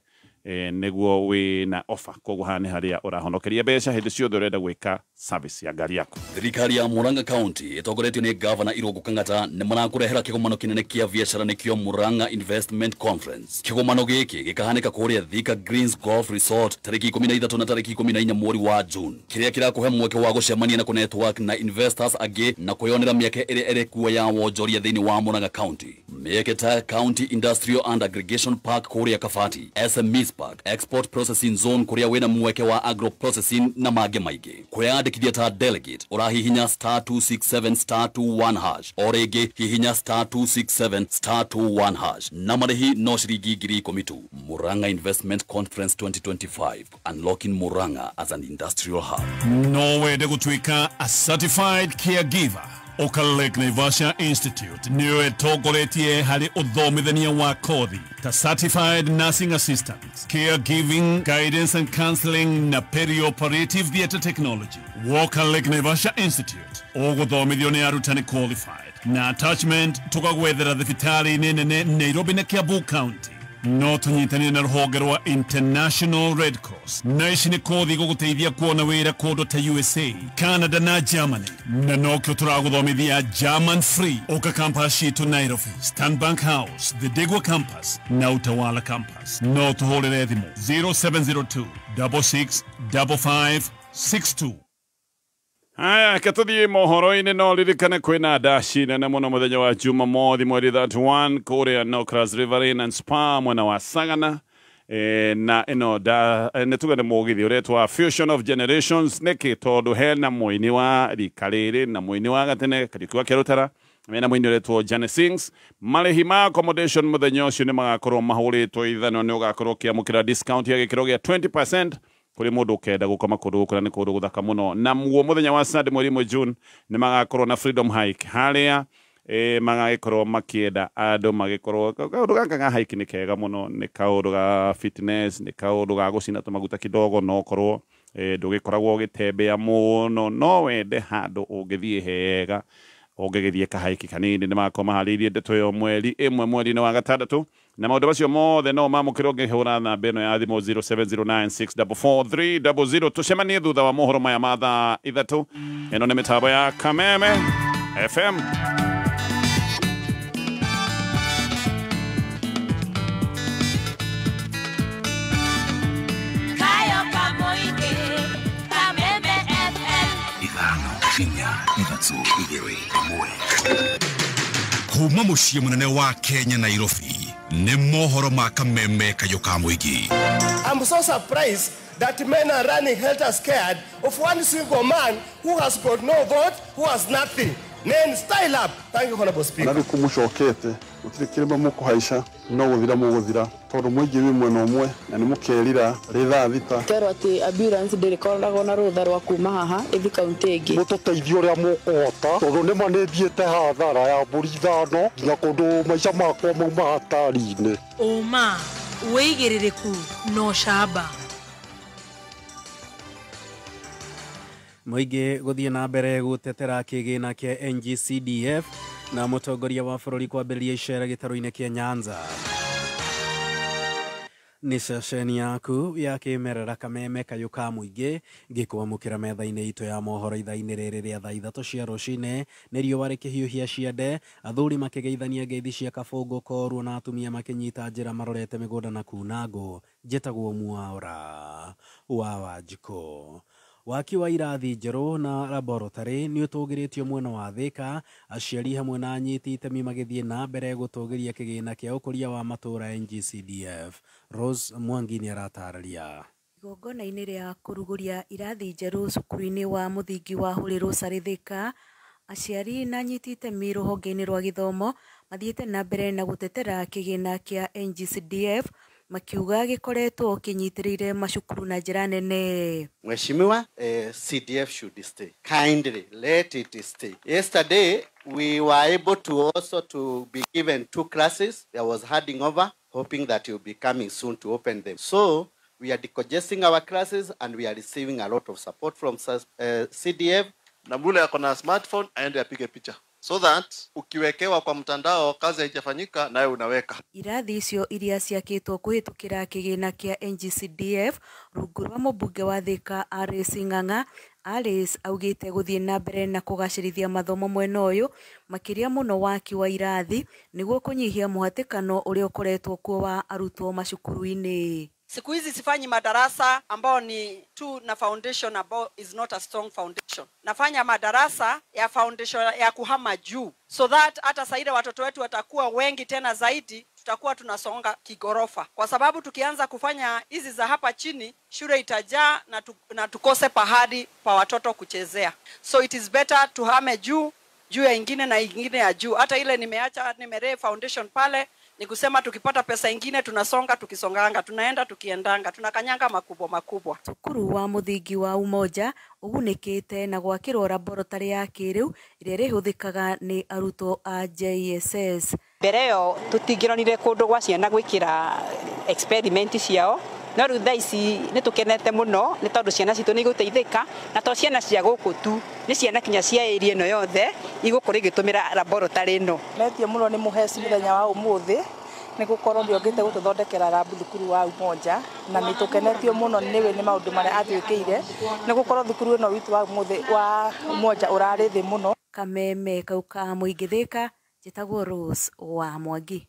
neguo wina offer koguo hani haria urahonokeria mbeca hindi ciothe urenda gwika service ya ngari yaku.
Thirikari ya Murang'a County itongoretio ni Governor Irungu Kang'ata ni marakurehera kigomano kinene kia biacara nikio Murang'a Investment Conference. Kigomano giki gikahanika kuria Thika Greens Golf Resort tariki 13 na tariki 14 mweri wa June. Kiria kirakuhe mweke wa gucemania na ku network na investors agi na kuyonera mieke iri kuwa ya wonjoria thiini wa Murang'a County. Mieke ta County Industrial and Aggregation Park kuria Kafati, SMEs Park, Export Processing Zone kuria wina mweke wa agro processing na mage maige. Kwiyandikithia ta delegate urahihinya *267*21# orege hihinya *267*21# na marihi no ciringi 10,000. Murang'a Investment Conference 2025 unlocking Murang'a as an industrial hub.
No wende gutwika a certified caregiver. Okalek Naivasha Institute niyo etogoretie hari uthomithania wa kothi ta certified nursing assistant, caregiving, guidance and counseling na perioperative theatre technology. Okalek Naivasha Institute oguthomithio ni arutani qualified na attachment tukagwethera thibitari nene Nairobi na Kiambu County. No tunyitania na rũhonge rwa International Red Cross na ici nĩ kothi gũgũteithia kuona wĩra kũndũ ta USA, Canada na Germany na nokĩo tũragũthomithia German free ũka campus citũ Nairobi, Stanbank House, The Digwa Campus na Utawala Campus. No tũhũrĩre thimũ 0702 665562.
Haya katuthie mohoro-ini no ririkane kwina dashi nene muno muthenya wa Jumamothi mweri 31 kuria Nokras River Inn and Spa mwena wa Sagana na ino netuga ni mugithi uretwa Fusion of Generations niki tondu hena muini wa rikariri na muini wa gatene karikiwa kirutara mena muini uretwa Jane Sings marihi ma accommodation muthenya ucio ni magakorwo mahuritwo ithano ni ugakorwo kiamukira discount ya gikiro gia 20% kuri mundu kenda gukoma kundu kura ni kundu guthaka muno na muo muthenya wa Sunday mweri mwe June ni magakorwo na Freedom Hike haria magagikorwo makienda andu magikorwo kaundu gaka ga hike ni kega muno ni kaundu ga fitness ni kaundu ga gucina tumaguta kidogo no korwo ndugikoragwo gitembea muno no wende handu ungithie hega ungigithie ka hike kanini ni makoma haririe ndeto yo mweri mweri ni wa gatandatu na maundu macio mothe no mamukire ngihura namba ino ya thimu 0709644300 tucemanie thutha wa mohoro maya mathaa ithatu ino ni mitambo ya Kameme FM.
Kuma muciĩ munene wa Kenya Nairobi nĩ mohoro ma Kameme kayo ka mũingĩ.
I'm so surprised that men are running helter scared of one single man who has got no vote, who has nothing. Then style up. Thank you, Honorable Speaker.
Nari kumushokete utire kirema mukuhaisha no guthira muguthira tondu muingi wi mwena umwe na ni mukerira ritha thita
kero ati ambulance ndirikoragwo na rutha rwa kuma haha ithi kaunti ingi
mututeithio ria mukuhota tondu ni manethiete hathara ya mburi thano nginya kundu maica makwa mauma hatari-ini
uma wigiririku no shaba
Muingi guthie na mbere gutetera kigina kia NGCDF na mutongoria wa bururi kwambĩrĩria icera gĩtarũ-inĩ kĩa Nyanza. Nĩ ceceni yaku ya kĩmerera Kameme kayo ka mũingĩ ngĩkwamũkĩra metha-inĩ itũ ya mohoro ithaa-inĩ rĩrĩ rĩa thaa ithatũ cia rũcinĩ nĩ riũa rĩkĩhiũhia ciande athuri makĩgeithania ngeithi cia kabũngũ koruo na atumia makĩnyita njĩra marorete mĩgũnda na kuna ngũ njĩtagwo Mwaũra wa Wanjikũ. Waki wa irathi njerũ na laboratory nĩ ũtũgĩrĩtio mwena wa Thika aciari hamwe na anyiti itemi magĩthiĩ na mbere gũtũgĩria kĩgĩna kĩa ũkũria wa matũũra NGCDF. Rose Mwangi nĩ aratarĩria.
Igongona-inĩ rĩa kũrugũria irathi njerũ cukuru-inĩ wa mũthingi wa Hurĩ Rosary Thika, aciari na nyitite miro honge-inĩ rwa gĩthomo mathiĩte na mbere na gũtetera kĩgĩna kĩa NGCDF makiuga gĩkoretwo kĩnyitĩrĩire macukuru na njĩra nene.
Mheshimiwa, CDF should stay. Kindly let it stay. Yesterday we were able to also to be given 2 classes. There was handing over, hoping that you'll be coming soon to open them. So we are decongesting our classes and we are receiving a lot of support from CDF.
Na mule ako na smartphone aende apige picha, so that ukiwekewa kwa mtandao kazi haijafanyika nawe unaweka.
Irathi icio iria ciakĩtwo kũhĩtũkĩra kĩgĩna kĩa NGCDF rungu rwa mũmbunge wa Thika Alice Ng'ang'a. Alice augĩte gũthiĩ na mbere na kũgacĩrithia mathomo mwena ũyũ makĩria mũno waki wa irathi nĩguo kũnyihia mũhatĩkano ũrĩa ũkoretwo kuo wa arutwo macukuru-inĩ.
Siku hizi sifanyi madarasa ambao ni tu na foundation ambao is not a strong foundation. Nafanya madarasa ya foundation ya kuhama juu, so that hata saida watoto wetu watakuwa wengi tena zaidi, tutakuwa tunasonga kigorofa, kwa sababu tukianza kufanya hizi za hapa chini shule itajaa na tukose pahadi pa watoto kuchezea. So it is better tuhame juu ya ingine na ingine ya juu. Hata ile nimeree foundation pale ni kusema tukipata pesa ingine tunasonga, tukisonganga tunaenda, tukiendanga tunakanyanga makubwa.
Cukuru wa mũthingi wa Umoja ũgunĩkĩte na gwakĩrwo laboratory ya kĩrĩu ĩrĩa ĩhũthĩkaga nĩ arutwo a JSS.
Mbere yo tũtingĩronire kũndũ gwa ciana gwĩkĩra experiment ciao, no rĩu thaa ici nĩ tũkenete mũno nĩ tondũ ciana citũ nĩ igũteithĩka, na to ciana cia gũkũ tu, nĩ ciana kinya cia area ĩno yothe igũkorwo igĩtũmĩra laboratory ĩno.
Netie mũno nĩ mũheci mũthenya wa ũmũthĩ nĩ gũkorwo nĩongĩte gũtũthondekera labu thukuru wa Umoja, na nĩ tũkenetio mũno nĩ maũndũ marĩa atwĩkĩire nĩ gũkorwo thukuru ĩno witũ wa Umoja ũrarĩ thĩ mũno.
Kameme kau ka mũingĩ Thika, njĩtagwo Rose wa Mwangi.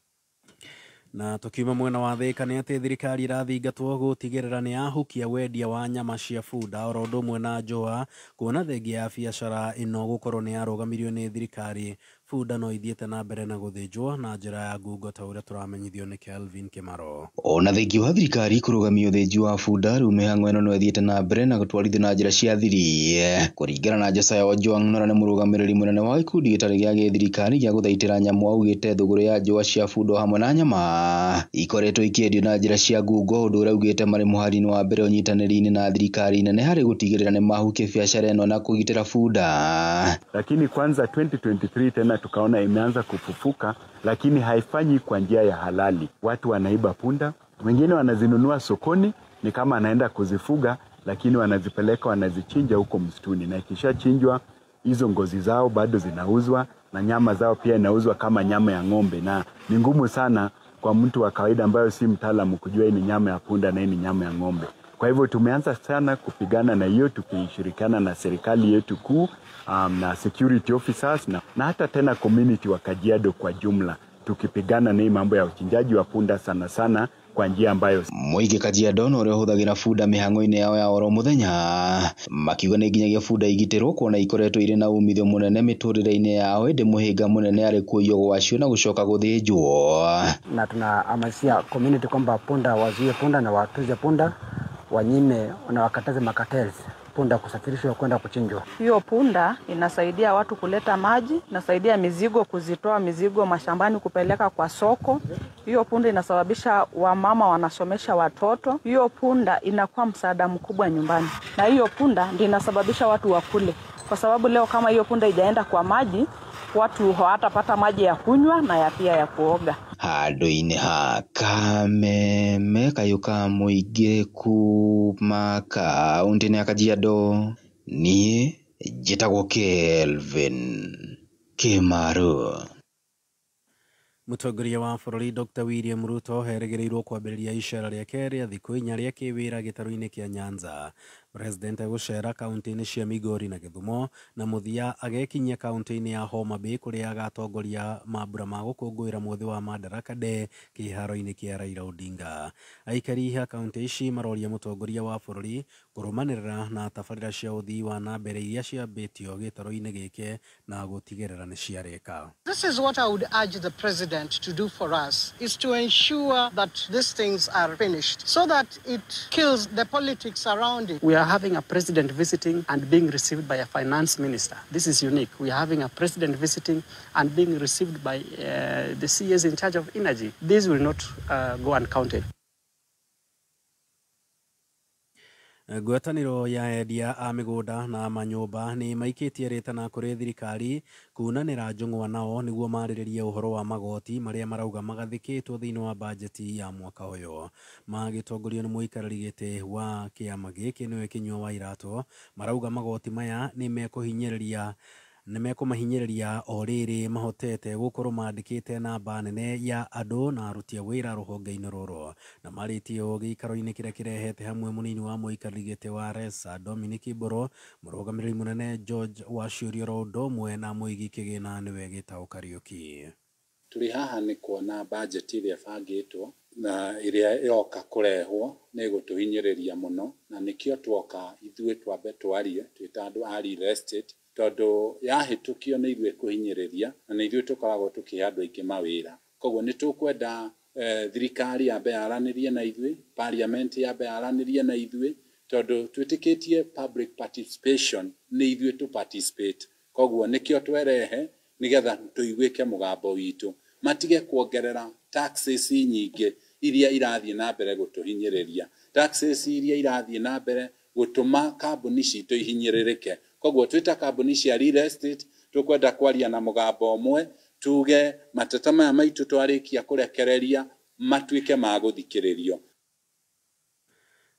Na tukiuma mwena wa Thika nĩ atĩ thirikari irathingatwo gũtigĩrĩra nĩ yahukia wendia wa nyama cia bunda oro ũndũ ũmwe na njũa, kuona thengia ya biacara ĩno gũkorwo nĩ yarũgamirio nĩ thirikari. Bunda no ithiĩte na mbere na gũthĩnjwo na njĩra ya ngungo ta ũrĩa tũramenyithio nĩ Kelvin Kimaro.
Ona thengia wa thirikari kũrũgamia ũthĩnji wa bunda, rĩu mĩhang'o ĩno no ĩthiĩte na mbere na gũtwarithio na njĩra cia thiri. Kũringana na Josiah Ojwang, nĩ mũrũgamĩrĩri mũnene wa gĩkundi gĩtarĩ gĩa gĩthirikari gĩa gũthaitĩra nyamũ, augĩte thũgũrĩ ya njũa cia bunda hamwe na nyama ikoretwo ikĩendio na njĩra cia ngungo, ũndũ ũrĩa augĩte marĩ mũhari-inĩ wa mbere ũnyitanĩri-inĩ na thirikari nene harĩ gũtigĩrĩra nĩ mahukia biacara ĩno na kũgitĩra bunda.
Lakini kwanza 2023 tena tukaona imeanza kufufuka, lakini haifanyi kwa njia ya halali. Watu wanaiba punda, wengine wanazinunua sokoni ni kama anaenda kuzifuga, lakini wanazipeleka wanazichinja huko msituni, na ikishachinjwa hizo ngozi zao bado zinauzwa na nyama zao pia inauzwa kama nyama ya ng'ombe, na ni ngumu sana kwa mtu wa kawaida ambayo si mtaalamu kujua hii ni nyama ya punda na hii ni nyama ya ng'ombe. Kwa hivyo tumeanza sana kupigana na hiyo, tukishirikiana na serikali yetu kuu na security officers na hata tena community wa Kajiado kwa jumla, tukipigana na hii mambo ya uchinjaji wa punda sana sana kwa njia ambayo
mũingĩ Kajiado no ũrĩa ũhũthagĩra bunda mĩhang'o-inĩ yao ya oro mũthenya, makiuga nĩ nginyagia bunda igitĩrwo kuona ikoretwo irĩ na umithio mũnene mĩtũrĩre-inĩ yao, ĩndĩ mũhĩnga mũnene arĩ kuoyo gwacio na gũcoka gũthĩnjwo.
Na tunahamasisha community kwamba punda wazuie punda na watuze punda, wanyime na wakataze makatels punda kusafirishwa kwenda kuchinjwa.
Hiyo punda inasaidia watu kuleta maji, inasaidia mizigo kuzitoa mizigo mashambani kupeleka kwa soko. Hiyo punda inasababisha wamama wanasomesha watoto. Hiyo punda inakuwa msaada mkubwa nyumbani. Na hiyo punda ndio inasababisha watu wakule. Kwa sababu leo kama hiyo punda ijaenda kwa maji, watu hawatapata maji ya kunywa na ya pia ya kuoga.
Handũ-inĩ ha Kameme kayũ ka mũingĩ kuma kaũntĩ-inĩ ya Kajiado, niĩ njĩtagwo Kelvin Kimaro.
Mũtongoria wa bũrũri Dr. William Ruto herĩgĩrĩirwo kwambĩrĩria icera rĩake rĩa thikũ 4 rĩa kĩwĩra gĩtarũ-inĩ kĩa Nyanza. President egũcera kaunti-inĩ cia Migori na Gĩthumo, na mũthia agekinyia kaunti-inĩ ya Homa Bay kũrĩa agatongoria mambura ma gũkũngũĩra mũthĩ wa Madaraka Day kĩharo-inĩ kĩa Raila Odinga. Aikari a kaunti ici maroria mũtongoria wa bũrũri kũrũmanĩrĩra na tabarĩra cia ũthii wa na mbere iria ciambĩtio gĩtarũ-inĩ gĩkĩ na gũtigĩrĩra nĩ ciarĩka.
This is what I would urge the president to do for us, is to ensure that these things are finished so that it kills the politics around it.
We are
are having a president visiting and being received by a finance minister. This is unique. We are having a president visiting and being received by the CEs in charge of energy. This will not go uncounted.
Ngwatanĩro ya endia a mĩgũnda na manyũmba nĩ maikĩtie rĩtana kũrĩ thirikari kunanĩra njũng'wa nao nĩguo marĩrĩrie ũhoro wa magoti marĩa marauga magathĩkĩtwo thĩinĩ wa bajeti ya mwaka ũyũ. Magĩtongorio nĩ mũikarĩri gĩtĩ wa kĩama gĩkĩ nĩwe Kĩnyua Wairatu, marauga magoti maya nĩ mekũmahinyĩrĩria o rĩrĩ mahotete gũkorwo mandĩkĩte namba nene ya andũ na aruti a wĩra rũhonge-inĩ rũrũ. Na marĩtie o gĩikaro-inĩ kĩrĩa kĩrehete hamwe mũnini wa mũikarĩri gĩtĩ wa RESA Dominic Mburu, mũrũgamĩrĩri mũnene George Waciuria ũndũ ũmwe na mũigi kĩgĩna nĩwe Gĩtaũ Kariuki.
Tũrĩ haha nĩ kuona bajeti ĩrĩa bangĩtwo na ĩrĩa ĩroka kũrehwo nĩ gũtũhinyĩrĩria mũno, na nĩkĩo tuoka ithuĩ twambe twarie twĩ ta andũ a real estate, tondũ yahĩtũkio nĩ ithuĩ kũhinyĩrĩria na nĩ ithuĩ tũkoragwo tũkĩhe andũ aingĩ mawĩra. Koguo nĩ tũkwenda thirikari yambe yaranĩrie na ithuĩ, parliament yambe yaranĩrie na ithuĩ, tondũ twĩtĩkĩtie public participation nĩ ithuĩ tũ participate. Koguo nĩkĩo twerehe nĩgetha tũiguĩke mũgambo witũ, matige kuongerera taxes nyingĩ iria irathiĩ na mbere gũtũhinyĩrĩria, taxes iria irathiĩ na mbere gũtũma kambuni citũ ihinyĩrĩrĩke. Koguo twĩta kambuni cia real estate tũkwenda kwaria na mũgambo ũmwe, tuge mateta maya maitũ twarĩkia kũrekereria matuĩke ma gũthikĩrĩrio.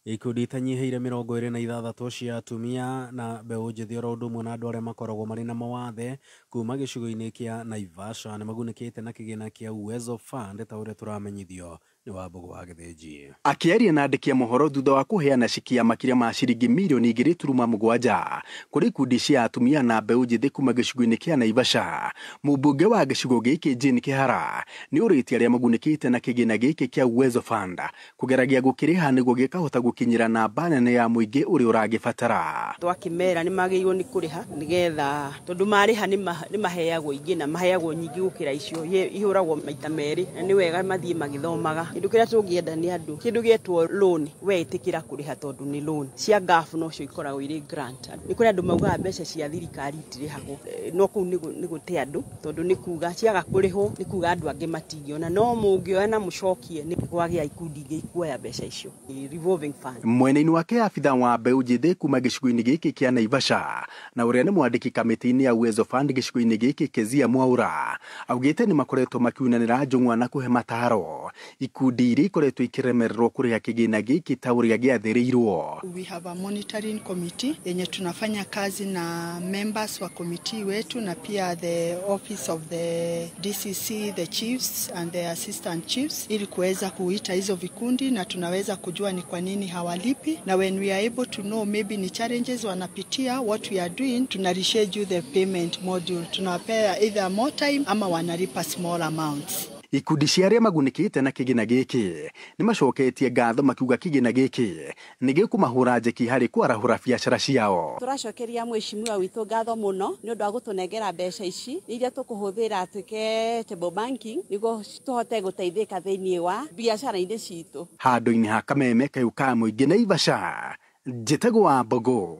Ikundi itanyihĩire 26 cia atumia na mbeũ njĩthĩ oro ũndũ ũmwe na andũ arĩa makoragwo marĩ na mawathe kuma gĩcigo-inĩ kĩa Naivasha nĩ magunĩkĩte na kĩgĩna kĩa Uwezo Fund ta ũrĩa tũramenyithio nĩ Wambũgũ wa Gĩthĩnji.
Akĩaria na andĩki a mohoro thutha wa kũheana cikia makĩria ma ciringi mirioni 2.7 kũrĩ ikundi cia atumia na mbeũ njĩthĩ kuma gĩcigo-inĩ kĩa Naivasha, mũmbunge wa gĩcigo gĩkĩ Jane Kĩhara nĩ ũrĩtie arĩa magunĩkĩte na kĩgĩna gĩkĩ kĩa Uwezo Fund kũgeragia gũkĩrĩha nĩguo gĩkahota gũkinyĩra namba nene ya mũingĩ ũrĩa ũragĩbatara.
Twakĩmera nĩ magĩrĩirwo nĩ kũrĩha nĩgetha tondũ marĩha nĩ maheagwo ingĩ na maheagwo nyingĩ gũkĩra icio ihũragwo maita merĩ, na nĩ wega mathiĩ magĩthomaga. Kĩndũ kĩrĩa tũngĩenda nĩ andũ kĩndũ gĩetwo loan wetĩkĩra kũrĩha tondũ nĩ loan cia GAF no cio ikoragwo irĩ grant. Nĩ kũrĩ andũ maugaga mbeca cia thirikari itirĩhagwo, no kũu nĩ gũte andũ tondũ nĩ kuga ciaga kũrĩhwo nĩ kuga andũ angĩ matingĩona, no mũngĩoya na mũcokie nĩ kwagĩa ikundi ingĩ ikuoya mbeca icio. Revolving fund.
Mwena-inĩ wake abitha wa mbeũ njĩthĩ kuma gĩcigo-inĩ gĩkĩ kĩa Naivasha na ũrĩa nĩ mwandĩki kamĩtĩ-inĩ ya Uwezo Fund gĩcigo-inĩ gĩkĩ Kezia Mwaura augĩte nĩ makoretwo makiunanĩra njũng'wa na kũhe mataro ikundi iria ikoretwo ikiremererwo kũrĩha kĩgĩna gĩkĩ ta ũrĩa gĩathĩrĩirwo.
We have a monitoring committee yenye tunafanya kazi na members wa committee wetu na pia the office of the DCC, the chiefs and the assistant chiefs, ili kuweza kuita hizo vikundi na tunaweza kujua ni kwa nini hawalipi, na when we are able to know maybe ni challenges wanapitia, what we are doing, tuna reschedule the payment module, tunawapea either more time ama wanalipa small amounts.
Ikundi cia arĩa magunĩkĩte na kĩgĩna gĩkĩ nĩ macoketie ngatho makiuga kĩgĩna gĩkĩ nĩ gĩkũmahũra njeki harĩ kwarahũra biacara ciao.
Tũracokeria mwĩcimua witũ ngatho mũno nĩ ũndũ wa gũtũnengera mbeca ici iria tũkũhũthĩra twĩke table banking nĩguo tũhote gũteithĩka thĩinĩ wa biacara-inĩ citũ. Handũ-inĩ ha kameme kayũ ka mũingĩ Naivasha, njĩtagwo Wambũgũ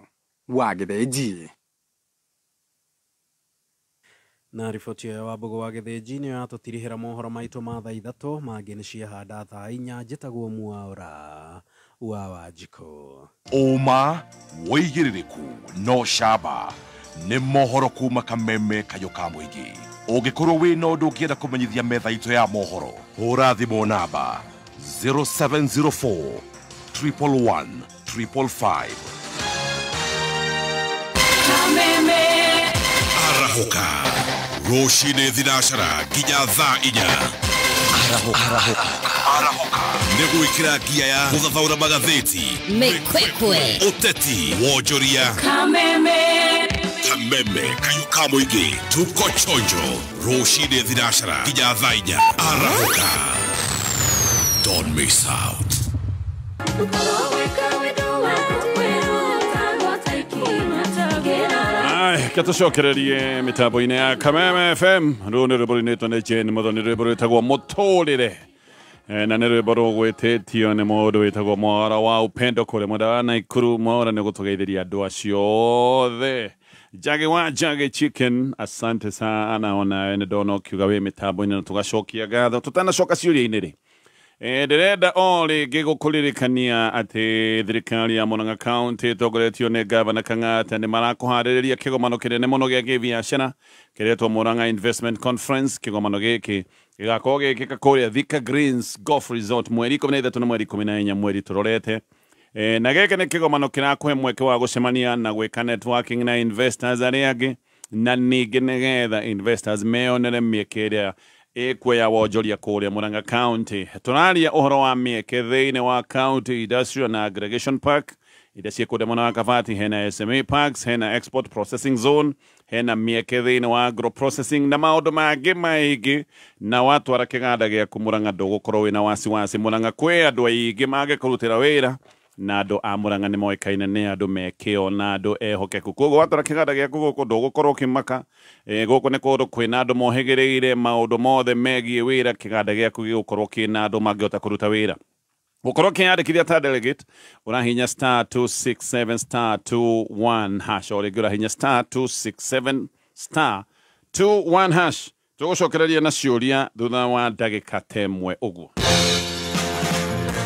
wa Gĩthĩnji.
Na riboti ya Wambũgũ wa Gĩthĩnji nĩyo yatũtirihĩra mohoro maitũ ma thaa 3 mangĩ nĩ ciahanda thaa 4. Njĩtagwo Mwaũra wa Wanjikũ.
Ũma wĩigĩrĩrĩku no camba nĩ mohoro kuma kameme kayũ ka mũingĩ. Ũngĩkorwo wĩ na ũndũ ũngĩenda kũmenyithia metha itũ ya mohoro, hũra thimũ namba 0704 111 555.
Kameme
Arahoka Roshine Thinacara nginya thaa 4. Arahoka nĩgwĩkĩra ngia ya gũthathaũra magathĩti,
Mĩkwekwe,
ũteti, wonjoria.
Kameme
kayũ ka mũingĩ, tuko chonjo. Roshine Thinacara nginya thaa 4. Arahoka, don't miss out.
Katucokererie mitambo-inĩ ya Kameme FM. Rũu nĩ rwĩmbo rũinĩtwo nĩ Jane Muthoni, rwĩmbo rwĩtagwo Mũtũrĩre. na nä rwä mbo rå gwä tä tio nä må ndå wä tagwo mwara wa upendo kå rä mwenda wa Naikuru mwara nä gå tå geithä ria andå acio othe Jage wa Jage Chicken asante sana ona nä ndona å kiuga wä mä tambo-inä na tå gacokia gatho tå tanacoka ciå-ria-inä rä ndärenda o rĩngĩ gũkũririkania atĩ thirikari ya Murang'a County ĩtongoretio nĩ Gavana Kang'ata nĩ marakũharĩrĩria kĩgomano kĩnene mũno gĩa kĩbiacara kĩretwo Murang'a Investment Conference. Kĩgomano gĩkĩ gĩgakorwo gĩkĩka kũrĩa Thika Greens Golf Resort mweri 13 na mweri 14 mweri tũrorete. Na gĩkĩ nĩ kĩgomano kĩrakũhe mweke wa gũcemania na gwĩka networking na investors arĩa angĩ na ningĩ nĩgetha investors meonere mĩeke ĩrĩa ikuya wonjoria kũrĩa Murang'a County. Tũraria ũhoro wa mĩeke thĩinĩ wa County Industrial na Aggregation Park iria ciĩkũrĩa mwena wa Kabati. Hena SMA Parks, hena Export Processing Zone, hena mĩeke thĩinĩ wa Agro Processing na maũndũ mangĩ maingĩ. Na watwara kĩganda gĩaku Murang'a ndũgũkorwo wĩna wasiwasi. Murang'a kwĩ andũ aingĩ mangĩkũrutĩra wĩra na andũ a Murang'a nĩ moĩkaine nĩ andũ mekĩo na andũ ehokeku. Koguo watwara kĩganda gĩaku gũkũ ndũgũkorwo ũkĩmaka. Gũkũ nĩ kũndũ kwĩna andũ mohĩgĩrĩire maũndũ mothe megiĩ wĩra. Kĩganda gĩaku gĩgũkorwo kĩna andũ mangĩhota kũruta wĩra. Gũkorwo kĩyandĩkithia ta delegate ũrahinya *267*21# o rĩngĩ ũrahinya *267*21#. Tũgũcokereria na ciũria thutha wa ndagĩka temwe ũguo.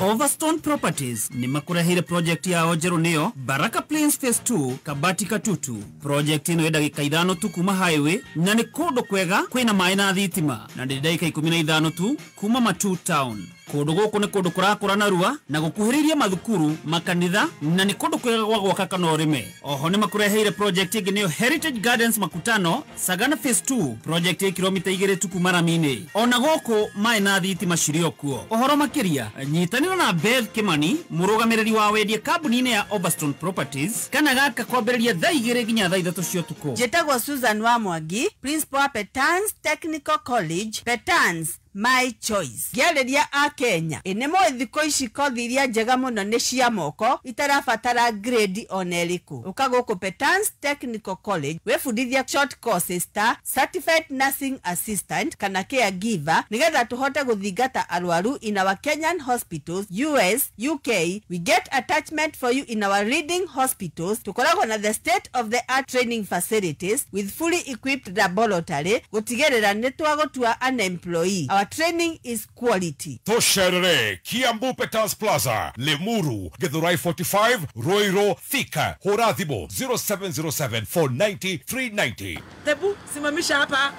Overstone Properties ni makureheire project yao njerũ nĩyo Baraka Plains Phase 2 Kabati Katutu. Project ĩno ĩndagĩka 5 tu kuma highway na nĩ kũndũ kwega kwĩna maĩ na thitima na ndĩ ndagĩka 15 tu kuma Matu Town. Kũndũ gũkũ nĩ kũndũ kũrakũra narua na gũkuhĩrĩirie mathukuru makanitha na nĩ kũndũ kwega gwa gwaka kana ũrĩme. Oho nĩ makureheire project ĩngĩ nĩyo Heritage Gardens Makutano Sagana Phase 2. Project ĩ kilomita 2 tu kuma Rami-inĩ. Ona gũkũ maĩ na thitima cirĩ o kuo. Ũhoro makĩria nyitanĩra na Beth Kimani mũrũgamĩrĩri wa wendia kambuni-inĩ ya Overstone Properties kana gaka kwambĩrĩria thaa 2 nginya thaa 3 cia ũtukũ.
Njĩtagwo Susan wa Mwangi, Principal Petans Technical College, Petans My Choice. Gĩarĩria a Kenya ĩnĩ moĩ thikũ ici kothi iria njega mũno nĩ cia moko itarabatara grade ona ĩrĩkũ. Ũka gũkũ Petans Technical College wĩbundithia short courses ta Certified Nursing Assistant kana Caregiver nĩgetha tũhote gũthingata arwaru in our Kenyan hospitals, US, UK. We get attachment for you in our leading hospitals. Tũkoragwo na the state of the art training facilities with fully equipped laboratory gũtigĩrĩra nĩ twagũtua an employee. Our training is quality.
Tosherere Kiambu Petals Plaza, Lemuru, Githurai 45, Roiro, Thika, Horadhibo 0707-490-390.
Tebu, simamisha hapa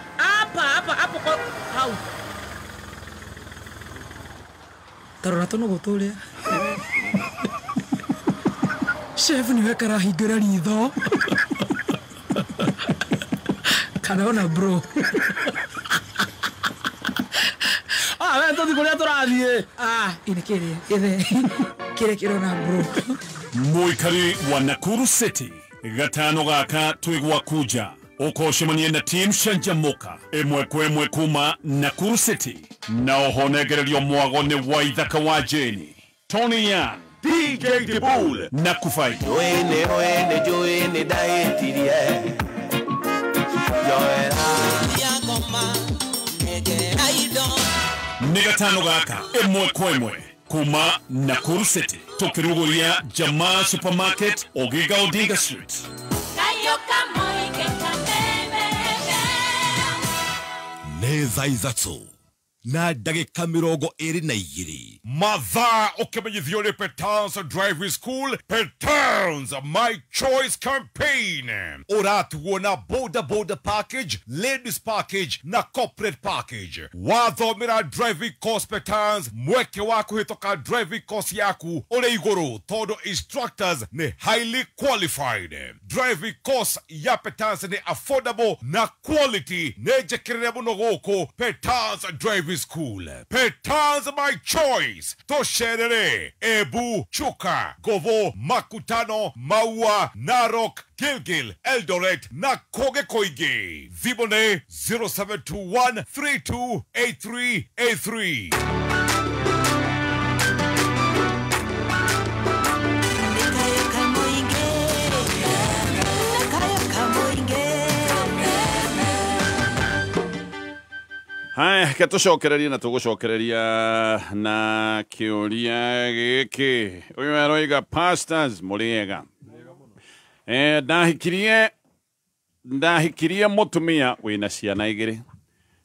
kwa hau. Tarora tono gũtũrĩa. Chef niwe karahingĩra ritho. Kana ona bro. Entonces por esto nadie. Inekere, kire kirona bro.
Muikari wa Nakuru City. Gatano gaka twigwa kuja. Ukoshimanie na team Shanjamoka. Emwe kwemwe kuma Nakuru City. Na ohonegererio mwago ni Waithaka wa Jeni. Tony Young, DJ Dibul na kufaita.
Joene daetirie.
Nigatano gaka emwe kwemwe kuma Nakuru City. Tukiruguria Jamaa Supermarket Ogiga Odinga Street.
Neza izatso na ndagĩka 22 mathaa ũkĩmenyithio nĩ Petans Driving School. Petans My Choice Campaign ũratuo na boda package, ladies package na corporate package. Wathomera driving course Petans, mweke wa kũhĩtũka driving course yaku ũrĩ igũrũ tondũ instructors nĩ highly qualified. Driving course ya Petans nĩ affordable na quality nĩ njĩkĩrĩre mũno gũkũ Petans Driving School. Petans My Choice. Tosherere, Ebu, Chuka, Govo, Makutano, Maua, Narok, Gilgil, Eldoret, na Koge. Vibone 0721-328383.
Haya Ke tucokereria na tugucokereria na kiuria giki. Uyu aroiga pastors muriega. Ndahikirie mutumia wina ciana igiri.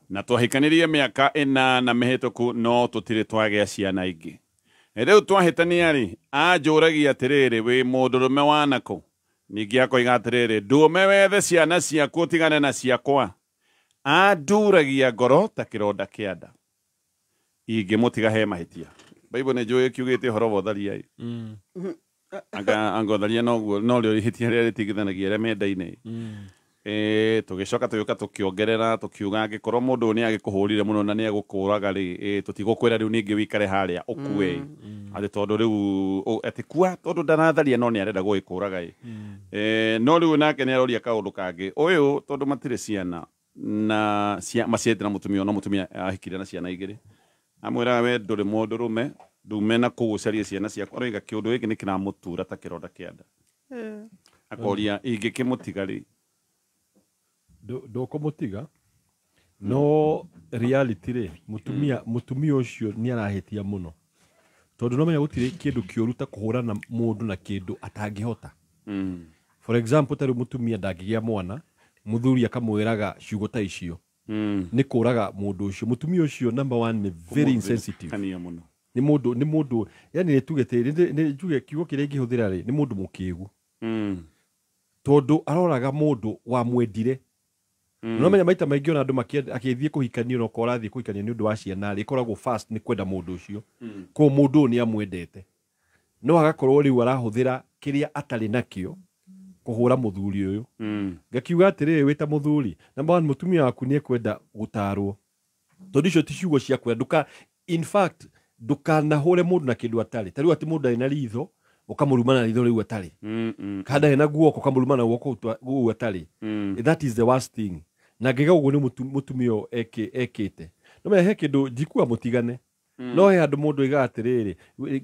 Na twahikanirie miaka 4 na mihituku no tutire twagea ciana ingi. Riu twahitania ri anjuragia atiriri wi mundurume wanako. Ningi akoiga atiriri ndume wethe ciana ciaku utigane na ciakwa. Anduragia ngoro ta kironda kianda. Ingimutiga he mahitia. Bible ne njui kiugite horo wotharia. Angotharia no rio hitia ria ritigithanagia ria menda-ini. Tugicoka tuyuka tukiongerera tukiuga angikorwo mundu ni agikuhurire muno na ni agukuraga ri tutigukwira riu ningi wikare haria ukue ati tondu riu ati kua tondu ndaratharia no ni arenda gwikuraga no riu nake ni aroria kaundu kangi uyu tondu matire ciana na maciete na mutumia no mutumia ahikire na ciana igiri amwira we nduri mundurume ndume na kugucaria ciana ciakwa roiga kiundu giki ni kiramutura ta kironda kianda akoria ingikimutiga ri
ndokumutiga no reality ri mutumia ucio ni arahitia muno tondu no menya gutire kindu kiuruta kuhurana mundu na kindu atangihota for example tari mutumia ndagigia mwana muthuri akamwiraga ciugo ta icio ni kuraga mundu ucio mutumia ucio number 1 ni very insensitive
kania muno
ni mundu yani ni tugete ni njuge kiugo kiria ingihuthira ri ni mundu mukigu tondu aroraga mundu wa mwendire no menya maita maingi ona andu akithie kuhikania no korathie kuhikania ni undu wa ciana ri koragwo fast ni kwenda mundu ucio ko mundu ni amwendete no agakorwo riu arahuthira kiria atari nakio kuhura muthuri uyu ngakiuga atiriri wita muthuri number 1 mutumia waku ni ekwenda gutarwo tondu icio ti ciugo cia kwenda nduka in fact ndukanahure mundu na kindu atari tariu ati mundu ari na ritho ukamurumana ritho riu atari kada ena guoko ukamurumana guoko atari that is the worst thing na ngiga ugu ni mutumia ekite no me he kindu jikua mutigane no he andu mundu iga atiriri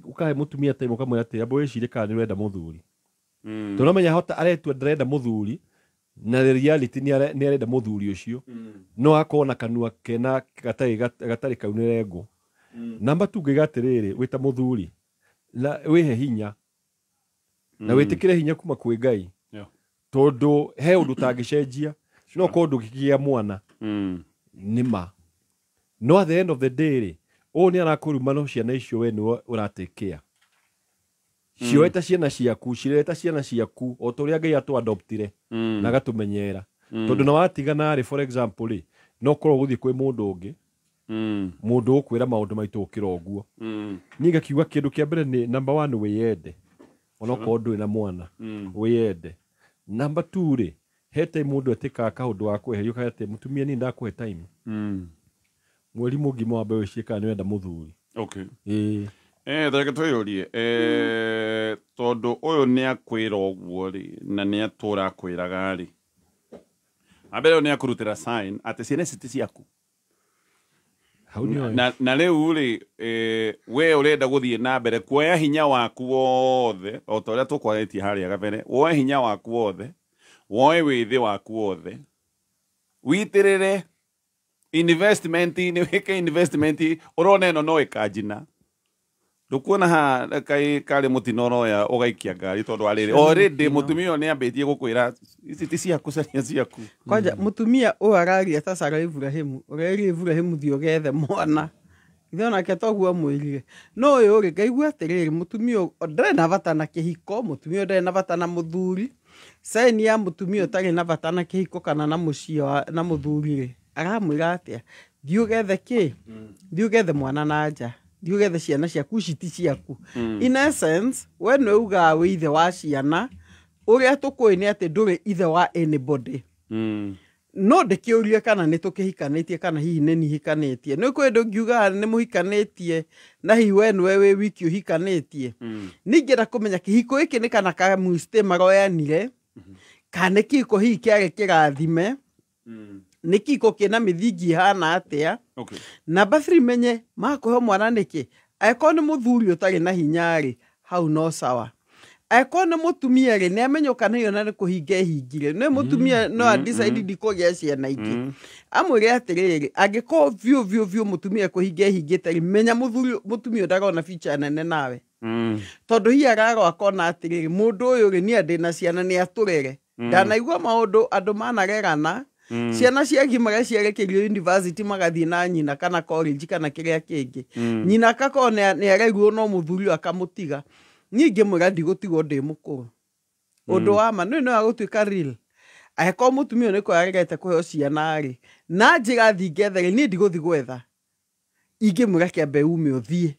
ukahe mutumia time ukamwira ati abo wicire kana ni wenda muthuri tunamenya hota aretwa ndirenda muthuri na reality ni arenda muthuri ucio no akona kanua kena gatari kaunire ngo namba 2 ngigatiriri wita muthuri la wihe hinya na witikire hinya kuma kwi Ngai tondu he undu tangicenjia no kondu gikia mwana nima no at the end of the day ni arakuruma no ciana icio we ni uratekea ciota ciana ciaku cireta ciana ciaku o turia Ngai atu adoptire na gatumenyera tondu na watigana ri for example ri no korwo guthie kwi mundu ungi mundu ukwira maundu maitu ukira oguo ninga kiuga kindu kia mbere ni number 1 wiyende ono kondu ina mwana wiyende number 2 ri hete mundu atika kaundu wa kweherio kate mutumia ni ndakuhe time mweri mugima wa bewe cieka ni wenda muthuri
okay ndage twirurie tondu uyu ni akwira oguo ri na ni atura akwiraga ri abere ni akurutira sign ati ciana citi ciaku na riu ri we urenda guthie na mbere kuoya hinya waku wothe o toria tukwaretie haria gabere woe hinya waku wothe woe withi waku wothe witirire investment ni weke investment urone no ikajina dukuona ha kai kale mutinoro ya ogaikia ngari tondu ariri already mutumia ni ambitie gukwira ici ti ciaku ciaku
kwanja mutumia o araria ta Sara Ibrahim ureri Ibrahim thio gethe mwana ithona ke toguo mwirire no uyu ri ngaigua atiriri mutumia ndare na bata na kihiko mutumia ndare na bata na muthuri saini ya mutumia tari na bata na kihiko kana na mucio na muthuri ri aramwira atia thio gethe ki thio gethe mwana na nja thio gethe ciana ciaku citi ciaku in essence we no uga we ithe wa ciana uria tukwini ati nduri ithe wa anybody no ndikiuria kana ni tukihikanitie kana hihi ni hikanitie no kwendo ngiuga ni muhikanitie na hihi we no we wiki uhikanitie ningira kumenya kihiko iki ni kana ka muiste maroyanire kana kiko hihi kiage kirathime nikiko kina mithingi hana atia
okay
number 3 menye makuhe mwana niki aiko ni muthuri utari na hinya ri hau no sawa eko nä må tumia rä nä amenyoka nä yona nä kå hinga hingire nä må tumia no adecide ndikå gä a ciana ingä amwä re atä rä rä angä korwo biå må tumia kå hinga hingä te rä menya må tumia ndarona bica nene nawe tondå hi araro akona atä rä rä må ndå å yå rä nä andä na ciana nä atå rere ndanaigua maå ndå andå manarerana ciana ciagi magaciarekerio university magathiĩ na nyina kana college kana kĩrĩa kĩngĩ nyina kako nĩ areguo no mũthuri akamũtiga ningĩ mwĩra ndigũtigwo ndĩ mũkũrũ ũndũ wa ma nĩ agũtuĩka real angĩkorwo mũtumia nĩ kwaregete kũheo ciana rĩ na njĩra thingethere niĩ ndigũthiĩ gwetha ingĩmwĩra kĩambe ume ũthiĩ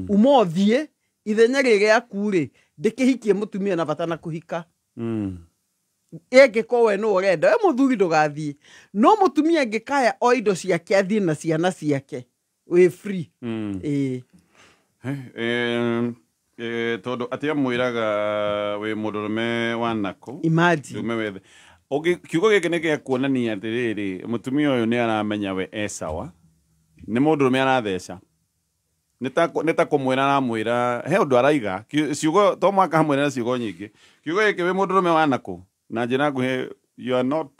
uma ũthiĩ ithenya rĩrĩaku rĩ ndĩkĩhikie mũtumia na bata na kũhika ege we no urenda we muthuri ndugathie no mutumia ngikaya o indo ciake athie na ciana ciake we free
todo atia mwiraga we murume wanako
imagine
wethe kiugo giki ni gia kuonania atiriri mutumia uyu ni aramenya we sawa ni mundurume aratheca nita kumwira na mwira he undu araiga ciugo to mwaka hamwe na ciugo nyingi kiugo giki we mundurume wanako na njira nguhe you are not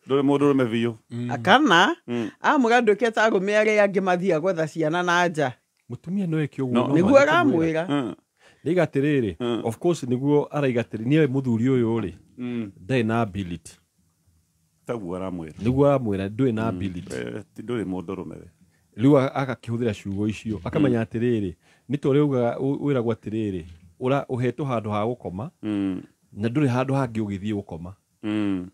nduri mundurume biu
akana amũga ndũkĩte arũme arĩa angĩ mathiaga gwetha ciana na nja
mutumia no eke ũguo
nĩguo aramwĩra
nĩga atĩrĩrĩ of course nĩguo araiga atĩrĩ niwe mũthuri ũyũ rĩ ndarĩ na ability
taguo aramwĩra
nĩguo aramwĩra ndũrĩ na ability
ndũrĩ mũndũrũme
rĩu agakĩhũthĩra ciugo icio akamenya atĩrĩrĩ nĩ to rĩuga wĩragwo atĩrĩrĩ ũhetwo handũ ha gũkoma na ndũrĩ handũ hangĩ ũgĩthiĩ gũkoma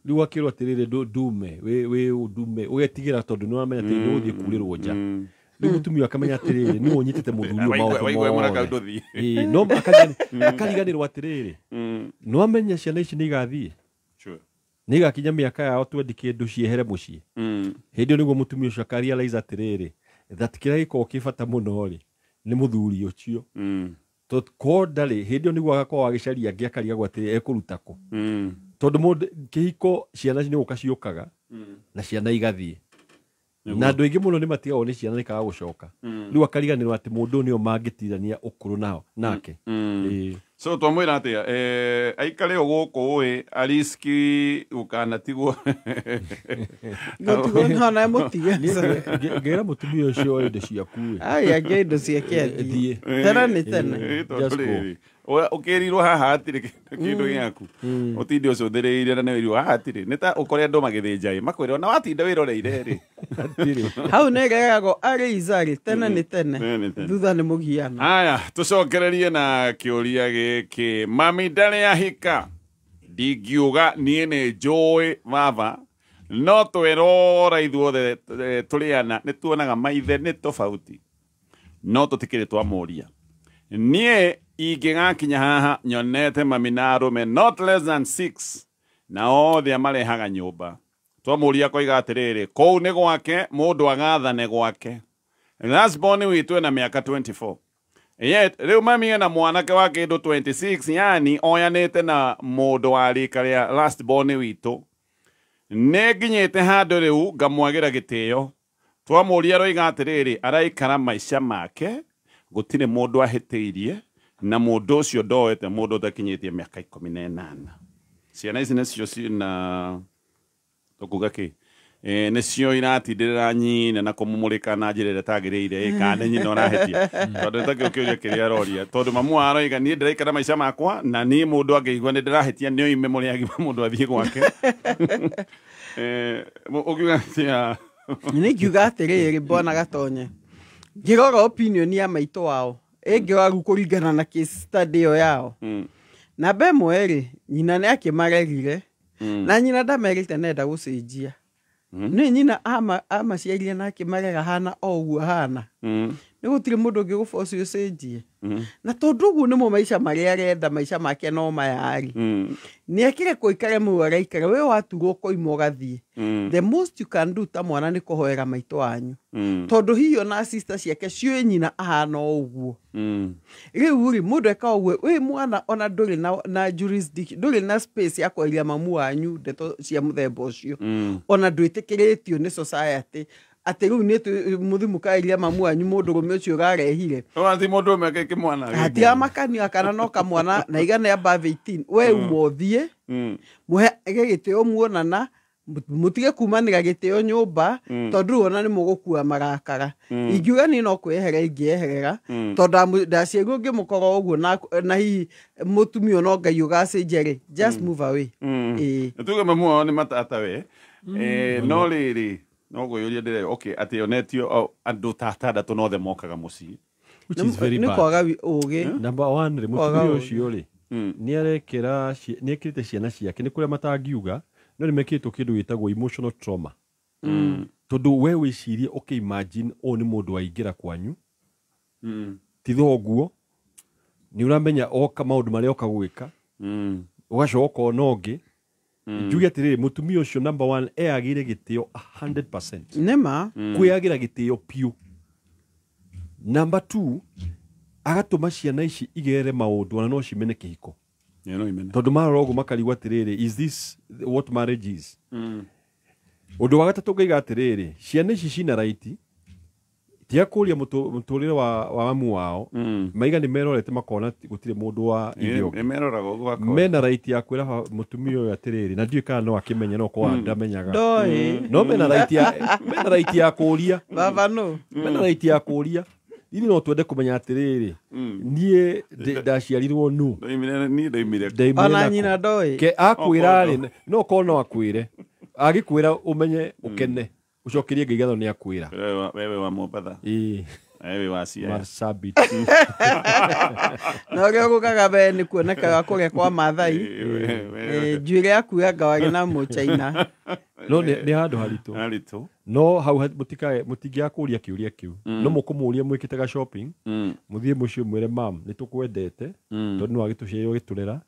rĩu akĩrwo atĩrĩrĩ ndume wĩ ndume ũgetigĩra tondũ nĩ wamenya atĩrĩ nĩ ũgũthiĩ kurĩrwo nja rĩu mũtumia akamenya atĩrĩrĩ nĩ ũnyitĩte mũthuri maũndũ no akariganĩrwo atĩrĩrĩ nĩ wamenya ciana ici nĩ igathiĩ nĩ igakinya mĩaka yao twendi kĩndũ ciehere mũciĩ hĩndĩ ĩyo nĩguo mũtumia ũcio akarealize atĩrĩrĩ that kĩrĩa gĩkoragwo kĩbata mũno rĩ nĩ mũthuri ũcio ko ndarĩ hĩndĩ ĩyo nĩguo agakorwo agĩcaria angĩ akarigagwo atĩrĩ ekũruta kũ tondũ mũndũ kĩhiko ciana nĩ gũka ciũkaga na ciana igathiĩ na andũ aingĩ mũno nĩ matigagwo nĩ ciana ikaga gũcoka rĩu akariganĩrwo atĩ mũndũ nĩo mangĩtirania ũkũrũ nao nake
so twamwĩra atĩa aikare o gũkũ ĩ ariski gũkanatigwo
ngĩra mũtumia ũcio oe indo ciaku
angĩ indo ciake athiĩ tena nĩ tene
ũkĩrirwo haha hatirĩ kĩndũ gĩaku ũtinde ũcũthĩrĩire na nĩwĩrirwo haha hatirĩ nĩ ta ũkore andũ magĩthĩnja makwĩra ona watinda wĩroreire rĩ
hau nĩ gegagwo arĩ izarĩ tene nĩ tene thutha nĩ mũgiana
haya tũcokererie na kĩũria gĩkĩ mami ndarĩ ahika ndingiuga niĩ nĩ njũĩ baba no twĩrora ithuothe tũrĩana nĩ tuonaga maithe nĩ tofauti no tũtikĩrĩ twamũria niĩ ingĩgakinya haha nyonete mami na arũme not less than 6 na othe amarehaga nyũmba twamũria koiga atĩrĩrĩ kũu nĩ gwake mũndũ agathane gwake lastborn witũ ena mĩaka 24 yet rĩu mami ena mwanake wa kĩndũ 26 yani oyanĩte na mũndũ wa rika rĩa lastborn witũ nĩ nginyĩte handũ rĩu ngamwagĩra gĩtĩo twamũria roiga atĩrĩrĩ araikara maica make gũtirĩ mũndũ ahĩtĩirie na mũndũ ũcio ndoete mũndũ ũtakinyĩtie mĩaka 18 ciana ici nĩcio cina tũkuga kĩ nĩcio iratindĩrĩra nyina na kũmũmũrĩka na njĩra ĩrĩa tagĩrĩire kana nyina ũrahĩtia tondũ nĩtakĩo kĩũria kĩrĩa aroria tondũ mamu aroiga niĩ ndĩraikara maica makwa na niĩ mũndũ angĩigua nĩ ndĩrahĩtia nĩ oime mũrĩa agima mũndũ athiĩ gwake ũkiuga atĩa
nĩ ngiuga atĩrĩrĩ mbona gatonye ngĩrora opinion ya maitũ wao ĩngĩwaru kũringana na case study ĩyo yao namba ĩmwe rĩ nyina nĩ akĩmaregire na nyina ndamerĩte nenda gũcenjia nĩ nyina amaciarire na akĩmarega hana o ũguo hana nĩ gũtirĩ mũndũ ũngĩ gũboci ũcenjie na tondũ ũguo nĩmo maica marĩa arenda maica make no mayarĩ nĩ ekire kũikare mũũ araikara we waturwo koima ũgathiĩ the most you can do ta mwana nĩ kũhoera maitũ wanyu tondũ hiyo na sister ciake ciũĩ nyina ahana o ũguo rĩu rĩ mũndũ eka ũguo wĩ mwana ona ndũrĩ na jurisdiction ndũrĩ na space ya kwaria mamu wanyu ndeto cia mũthemba ũcio ona ndwĩtĩkĩrĩtio nĩ society atĩ rĩu nĩ mũthimũkairie mamu wanyu mũndũrũme ũcio ũrarehire
ati mũndũrũme ke mwana
atiamakanio kana no kamwana na igana above 18 we ũmũthie mũhe gĩtĩo muonana mutige kumanĩra gĩtĩo nyũmba tondũ ona nĩ mũgũkua marakara ingiuga ni no kwehera ingĩeherera tondũ ndaciarirwo ngĩmũkora ũguo na hihi mũtumia no Ngai ũgacenjia just move away
tuge mamu wao nĩ matata we no rĩrĩ no gwĩyũria ndĩre okay atĩ onetio andũ tatandatũ no the mokaga mũciĩ
which is very bad.
Nĩ kwaga ũgĩ.
Number 1 rĩ mũtumia ũcio rĩ nĩ ekĩrĩte ciana ciake nĩ kũrĩa matangiuga no nĩ mekĩrĩtwo kĩndũ gĩtagwo emotional trauma. Tondũ we wĩcirie okay imagine o nĩ mũndũ waingĩra kwanyu ti thoguo nĩ ũramenya oka maũndũ marĩa oka gwĩka ũgacoka ona ũngĩ njuge atĩrĩrĩ mũtumia ũcio number 1 agĩire gĩtĩo 100%.
Nĩma
kwĩagĩra gĩtĩo piũ. Number 2 agatũma ciana ici igerere maũndũ ona no cimene kĩhiko. Tondũ marora ũguo makarigwo atĩrĩrĩ is this what marriage is? Ũndũ wa gatatũ ngaiga atĩrĩrĩ ciana ici cina right tia kũria mũtũrĩre wa mamu wao maiga nĩ merorete makona gũtirĩ mũndũ wa irio mena right ya kwĩra mũtumia ũyũ atĩrĩrĩ na ndiũĩ kana no akĩmenya no kwa ndamenyaga no mena right ya kũria
baba no
mena right ya kũria ini no twende kũmenya atĩrĩrĩ niĩ ndaciarirwo nu
ona nyina ndoĩ
ke akwĩra rĩ no ko no akwĩre agĩkwĩra ũmenye ũkene ucokerie ngigatho ni akwira
wewe wa Mombasa wewe wa Cia
Marsabit
no gyo gukaga be ni kuonekaga kũrĩa kwa Maathai njuĩrĩ yaku yangawage na Mũchaina
no nĩ handũ haritũ no hau mũtingĩaga kũria kĩũria kĩu no mũkũmũria mwĩkĩte ga shopping mũthiĩ mũciĩ mwĩre mam nĩ tũkwendete tondũ nĩ wagĩtũciarĩirwo gĩtũrera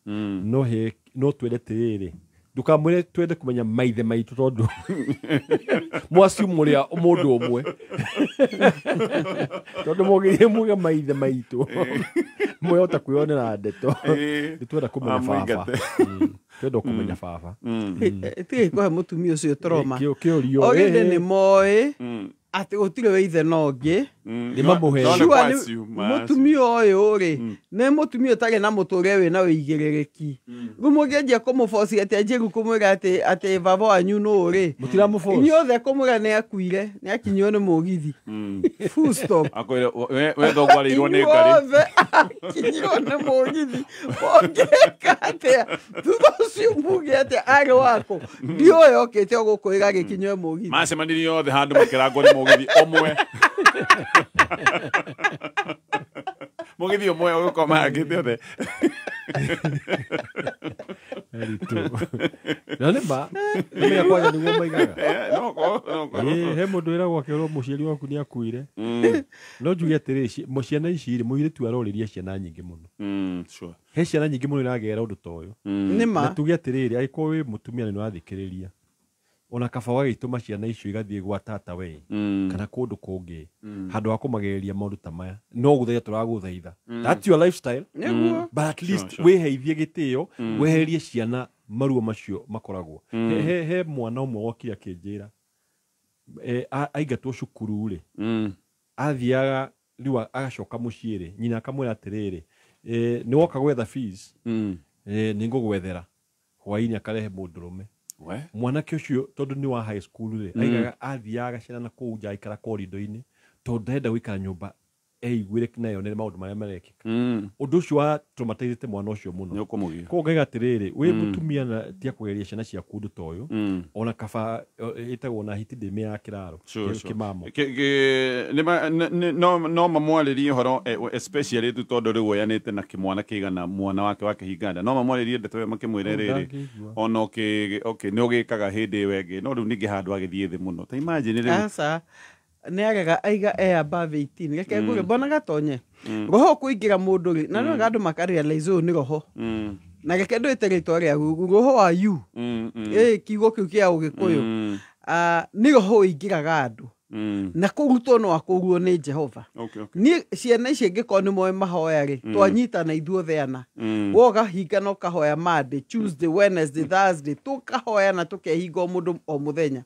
no twende tĩrĩrĩ ndukamwĩre twende kũmenya maithe maitũ tondũ mwasi mũrĩa mũndũ ũmwe tondũ mũgĩrie muge maithe maitũ mwĩhota kwĩonera ndeto nĩ twenda kũmenya baba twenda kũmenya baba
tige kũhe mũtumia ũcio trauma ogĩthĩ nĩ moĩ atĩ gũtirĩ wĩithe no ũngĩ
nĩ mamũhe
mũtumia ũyũ rĩ nĩ mũtumia ũtarĩ na mũtũrĩre wĩna wĩigĩrĩrĩki rĩu mũngĩanjia kũmũboci atĩ anjĩru kũmwĩra atĩ baba wanyu nũ rĩ inyuothe kũmwĩra nĩ akuire nĩ akinyio nĩ mũgithi full stop
we thoguo arĩirwo nĩ ngari
akinyio nĩ mũgithi ũngĩka atĩa thutha ũcio muge atĩ arĩ wako ndiũĩ okĩte ũgũkwĩra gĩkinyio mũgithi
macemanirie othe handũ makĩrangwo nĩ mũgithi ũmwe mũgithi ũmwe ũgũkoma angĩte othe
na nĩma nĩmenya kwanja nĩguo maigaga he mũndũ wĩragwo akĩrwo mũciari waku nĩ akuire no njuge atĩrĩ ciana ici rĩ mũirĩtu arorĩria ciana nyingĩ mũno he ciana nyingĩ mũno iragera ũndũ ta ũyũ na tuge atĩrĩrĩ angĩkorwo wĩ mũtumia nĩ wathikĩrĩria ona kaba wagĩtũma ciana icio igathiĩ gwa tata we kana kũndũ kũngĩ handũ wa kũmagereria maũndũ ta maya no gũthaitha tũragũthaitha that's your lifestyle but at least wĩheithie gĩtĩo weherie ciana maruo macio makoragwo he mwana ũmwe wokire akĩnjĩra aingatwo cukuru rĩ athiaga rĩu agacoka mũciĩ rĩ nyina akamwĩra atĩrĩrĩ nĩ woka gwetha fees nĩ ngũgwethera hwainĩ akarehe mũndũrũme mwanake ũcio tondũ nĩ wa high school rĩ aigaga athiaga ciana na kũu nja aikara korido-inĩ tondũ ndenda gũikara nyũmba eiguĩre nayo nĩ maũndũ marĩa marekĩka ũndũ ũcio wa traumatizĩte mwana ũcio mũno koguo ngaiga atĩrĩrĩ wĩ mũtumia na tia kũgeria ciana ciaku ũndũ ta ũyũ ona kaba ĩtagwo na hiti ndĩmĩ ya kĩraro kĩmamo
no mamwarĩrie ũhoro especially tu tondũ rĩu oyanĩte na kĩmwana kĩigana mwana wake wa kĩhinga nda no mamwarĩrie ndeto ĩyo makĩmwĩre rĩrĩ ona nĩ ũgĩkaga hĩndĩ ĩyo ĩngĩ no rĩu ningĩ handũ agĩthiĩ thĩ mũno ta imagine rĩu
nĩ arega aiga above 18 reke ngũge mbona gatonye roho kũingĩra mũndũ rĩ na no andũ makarealize ũyũ nĩ roho na reke ndwĩte rĩtwa rĩa roho wa you kiugo kĩu kĩa ũgĩkũyũ nĩ roho ũingĩraga andũ na kũrutwo no akũruo nĩ Jehova niĩ ciana ici ngĩkorwo nĩ moe mahoya rĩ twanyitana ithuothe ana woga hinga no kahoya Monday Tuesday Wednesday Thursday tukahoya na tukehinga mũndũ o mũthenya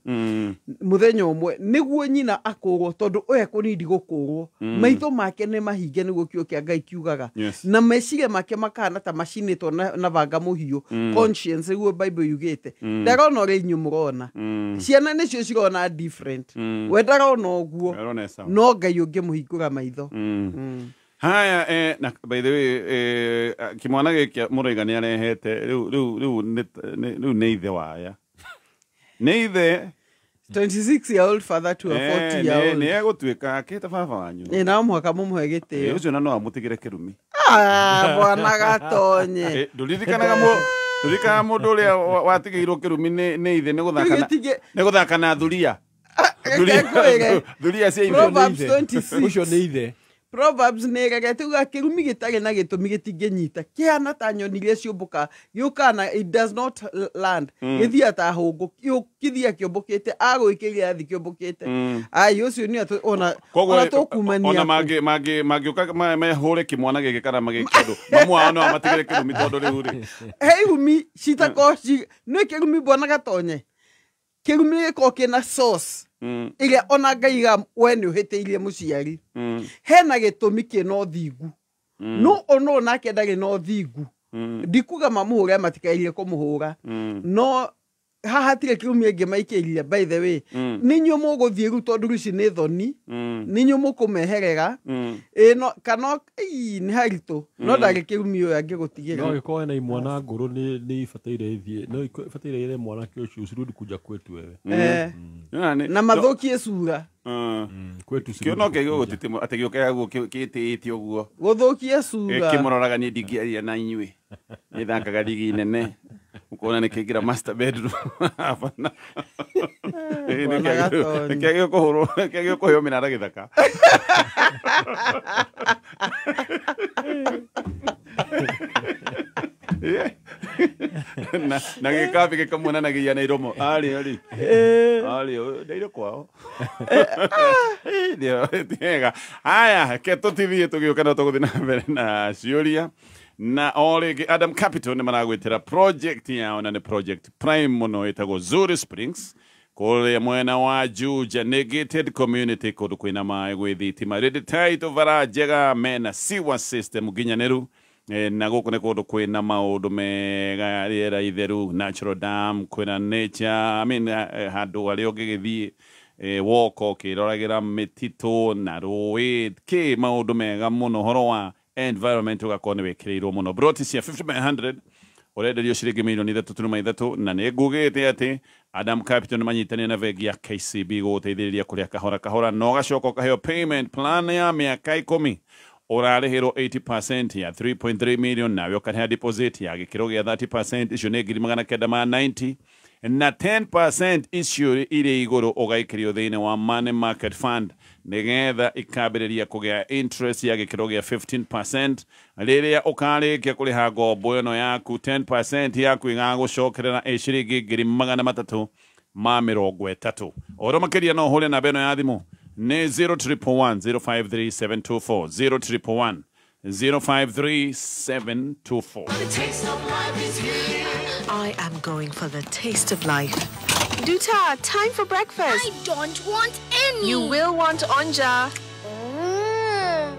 mũthenya ũmwe nĩguo nyina akũrwo tondũ oya kũnindi gũkũrwo maitho make nĩ mahinge nĩguo kĩo kĩa Ngai kiugaga na meciria make makana ta macinĩtwo na banga mũhiũ conscience guo Bible yugĩte ndarona ũrĩa inyuĩ mũrona ciana nĩcio cirona different we ndarona ũguo no Ngai ũngĩmũhingũra maitho
haya na by the way kimwana gĩkĩa mũraiga nĩ arehete rĩu nĩ ithe waya nĩ ithe
26-year-old father to a 40-year-old
nĩ egũtuĩka akĩte baba wanyu
na mwaka mũmũhe gĩtĩo
ũcio na no amũtigĩre kĩrumi
bwana gatonye
ndũririkanaga mũndũ ũrĩa watigĩirwo kĩrumi nĩ ithe nĩ gũthaka na thuria thuria cia ithe
ũcio nĩ ithe
Proverbs nĩregete uga kĩrumi gĩtarĩ na gĩtũmi gĩtingĩnyita kĩhana ta nyoni iria ciũmbũka yũkana it does not land gĩthia ta hũngũ kĩthia kĩũmbũkĩte agwĩkĩria thĩ kĩũmbũkĩte ai ũcio nĩ ona tũkumania
ona mangĩũka mahũre kĩmwana gĩkĩ kana magĩke ũndũ mamu wao no amatigĩre kĩrumi tondũ rĩu rĩ
kĩrumi citakoci nĩ kĩrumi bwana gatonye kĩrumi gĩkorwo kĩna source iria ona Ngai we nĩ ũhĩtĩirie mũciari hena gĩtũmi kĩna ũthingu no ono nake ndarĩ na ũthingu ndikuga mamũhũre matikaĩrie kũmũhũra no haha tire kĩrumi ĩngĩ maikĩirie by the way nĩnyuĩ mũgũthiĩ rĩu tondũ ici nĩ thoni nĩnyuĩ mũkũmeherera no kana nĩ haritũ no ndarĩ kĩrumi ũyũ angĩgũtigĩra
no gĩkorwo na imwana ngũrũ nĩ ibataire ĩthiĩ no ibataire ĩre mwana kĩocio usirudi kuja kwetu wewe
na mathũkie cura
kwetu
kĩo no kĩgĩo gũtĩtĩ atĩ gĩũkaga guo kĩtĩĩtio ũguo
gũthũkia cura
kĩmũroraga niĩ ndingĩaria na inyuĩ nĩthakaga rigi nene ukona nikiingira master bedroom hapana kĩagĩo kũhũrwo mĩnara gĩthaka na gĩkabi gĩkamwonanagia na iromo ari ndaire kwao ndio haya ketũtithie tũgĩũka no tũgũthiĩ na mbere na ciũria na orĩngĩ Adam Capital nĩ maragwĩtĩra project yao na nĩ project prime mũno ĩtagwo Zuri Springs kũrĩa mwena wa Juja negated community kũndũ kwĩna maĩ gwĩ thitima rĩndĩ taito bara njega mena sewer system nginyanĩru na gũkũ nĩ kũndũ kwĩna maũndũ mega rĩera itheru natural dam kwĩna nature handũ harĩa ũngĩgĩthiĩ woko ũkĩroragĩra mĩtitũ na rũĩ kĩ maũndũ mega mũno horo wa environment ugakorwo nĩ wĩkĩrĩirwo mũno broti cia 50/100 ũrenderio ciringi mirioni 3.3 na nĩ ngugĩte atĩ Adam Capital nĩ manyitanĩire na bengi ya KCB gũgũteithĩrĩria kũrĩa kahora no gacoka ũkaheo payment plan ya mĩaka 10 ũrarĩhĩrwo 80% ya 3.3 million nawe ũkarĩha deposit ya gĩkĩro gĩa 30% icio nĩ 990 na 10% icio irĩ igũrũ ũgaikĩrio thĩinĩ wa money market fund nĩgetha ikambĩrĩria kũgĩa interest ya gĩkĩro gĩa 15% rĩrĩa ũkarĩkia kũrĩha ngombo ĩno yaku 10% yaku ĩgagũcokerera ciringi 330 ũhoro makĩria no ũhũre namba ĩno ya thimũ nĩ 0311 053724
I am going for the taste of life. Duta, time for breakfast.
I don't want any.
You will want onja.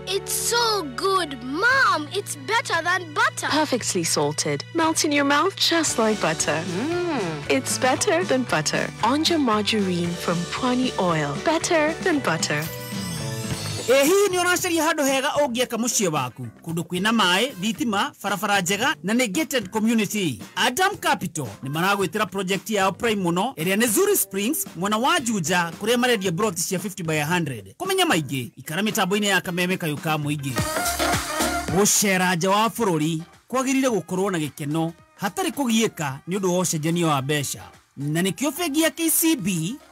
It's so good. Mom, it's better than butter.
Perfectly salted. Melts in your mouth just like butter. It's better than butter. Onja margarine from Pwani oil. Better than butter.
Hihi nĩ ũracaria handũ hega ũngĩaka mũciĩ waku kũndũ kwĩna maĩ thitima barabara njega na nĩ gated community Adam Capital nĩ maragwĩtĩra project yao prime mũno ĩrĩa nĩ Zuri Springs mwena wa Juja kũrĩa marendia broti cia 50/100 kũmenya maingĩ ikara mĩtambo-inĩ ya Kameme Kayuka mũingĩ gũcera nja wa bũrũri kwagĩrĩire gũkorwo na gĩkeno hatarĩ kũgiĩka nĩ ũndũ wa ũcenjania wa mbeca na nĩkĩo bengi ya KCB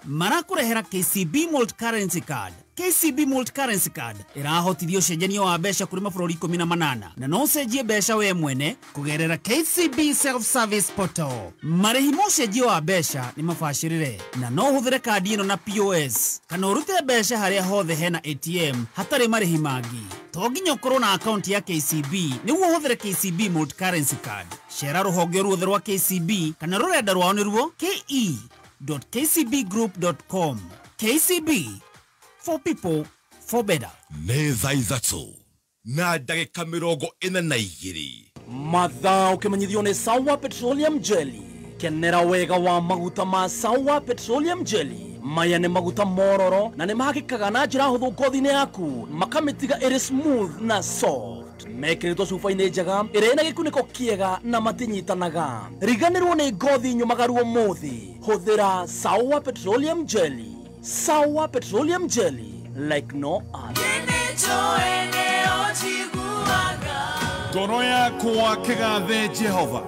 marakũrehera KCB Multi Currency Card KCB Multi-Currency Card irahotithia ucenjania wa mbeca kuri mabũrũri 18 na no ũcenjie mbeca we mwene kugerera KCB Self-Service Portal. Marĩhi ma ũcenjia wa mbeca nĩ mabacĩrĩre na no ũhũthĩre kandi ĩno na POS kana ũrute mbeca harĩa hothe hena ATM hatarĩ marĩhi mangĩ. To nginya ũkorwo na account ya KCB nĩguo ũhũthĩre KCB Multi-Currency Card. Cera rũhonge ruothe rwa KCB kana rũrenda rwao nĩruo ke.kcbgroup.com. KCB, for people, for better.
nĩ thaa ithatũ na ndagĩka 42
mathaa ũkĩmenyithio nĩ Sawa Petroleum Jelly. Kenera wega wa maguta ma Sawa Petroleum Jelly. Maya nĩ maguta mororo na nĩ mahakĩkaga na njĩra hũthũ ngothi-inĩ yaku makamĩtiga ĩrĩ smooth na soft. Mekĩrĩtwo cuba-inĩ njega ĩrĩ na gĩkunĩko kĩega na matinyitanaga. Riganĩrwo nĩ ngothi nyũmagaru ũmũthĩ. Hũthĩra Sawa Petroleum Jelly. Sawa Petroleum Jelly, like no other.
Ngoro yakwa kĩgathe Jehova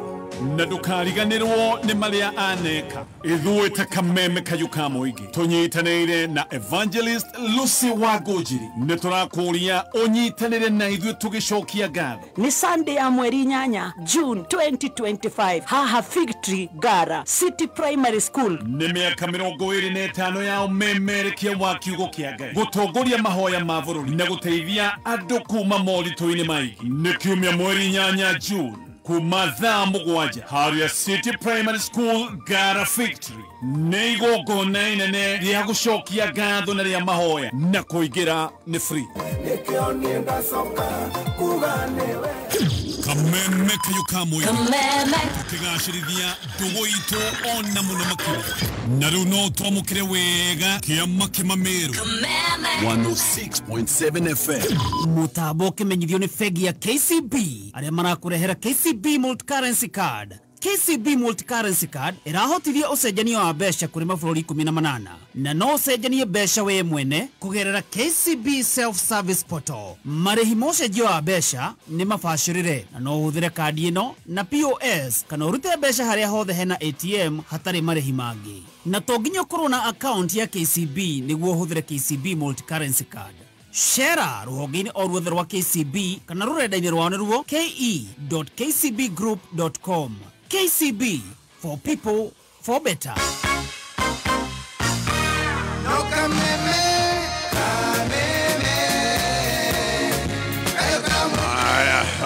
na ndũkariganĩrwo nĩ marĩa aneka. Ithuĩ ta kameme kayu ka mũingĩ tũnyitanĩire na Evangelist Lucy Wangũnjiri nĩ tũrakũria ũnyitanĩre na ithuĩ tũgĩcokia ngatho.
Ni Sunday ya mweri 8 June 2025 haha Fig Tree Gara City Primary School.
Nĩ mĩaka 25 ya ũmemerekia wa kiugo kĩa Ngai gũtongoria mahoya ma bũrũri na gũteithia andũ kuma moritũ-inĩ maingĩ. Nĩ kiumia mweri 8 June kuma thaa 7 harĩa City Primary School Gara Factory nĩ igongona inene rĩa gũcokia ngatho na rĩa mahoya na kũingĩra nĩ free. Kameme kayo ka mũingĩ tũkĩgacĩrithia ndũgũ itũ ona mũno makĩria na rĩu no twamũkĩre wega kĩama kĩmamĩrũ 106.7 FM.
Mũtambo ũkĩmenyithio nĩ bengi ya KCB arĩa marakũrehera KCB Multi-Currency Card. KCB Multi-Currency Card irahotithia ũcenjania wa mbeca kũrĩ mabũrũri 18 na no ũcenjanie mbeca we mwene kugerera KCB Self-Service Portal. Marĩhi ma ũcenjia wa mbeca nĩ mabacĩrĩre na no ũhũthĩre kandi ĩno na POS kana ũrute mbeca harĩa hothe hena ATM hatarĩ marĩhi mangĩ. Na to nginya ũkorwo na account ya KCB nĩguo ũhũthĩre KCB Multi-Currency Card. Shera rũhonge-inĩ o ruothe rwa KCB kana rũrenda-inĩ rwao nĩruo ke.kcbgroup.com. KCB, for people, for better.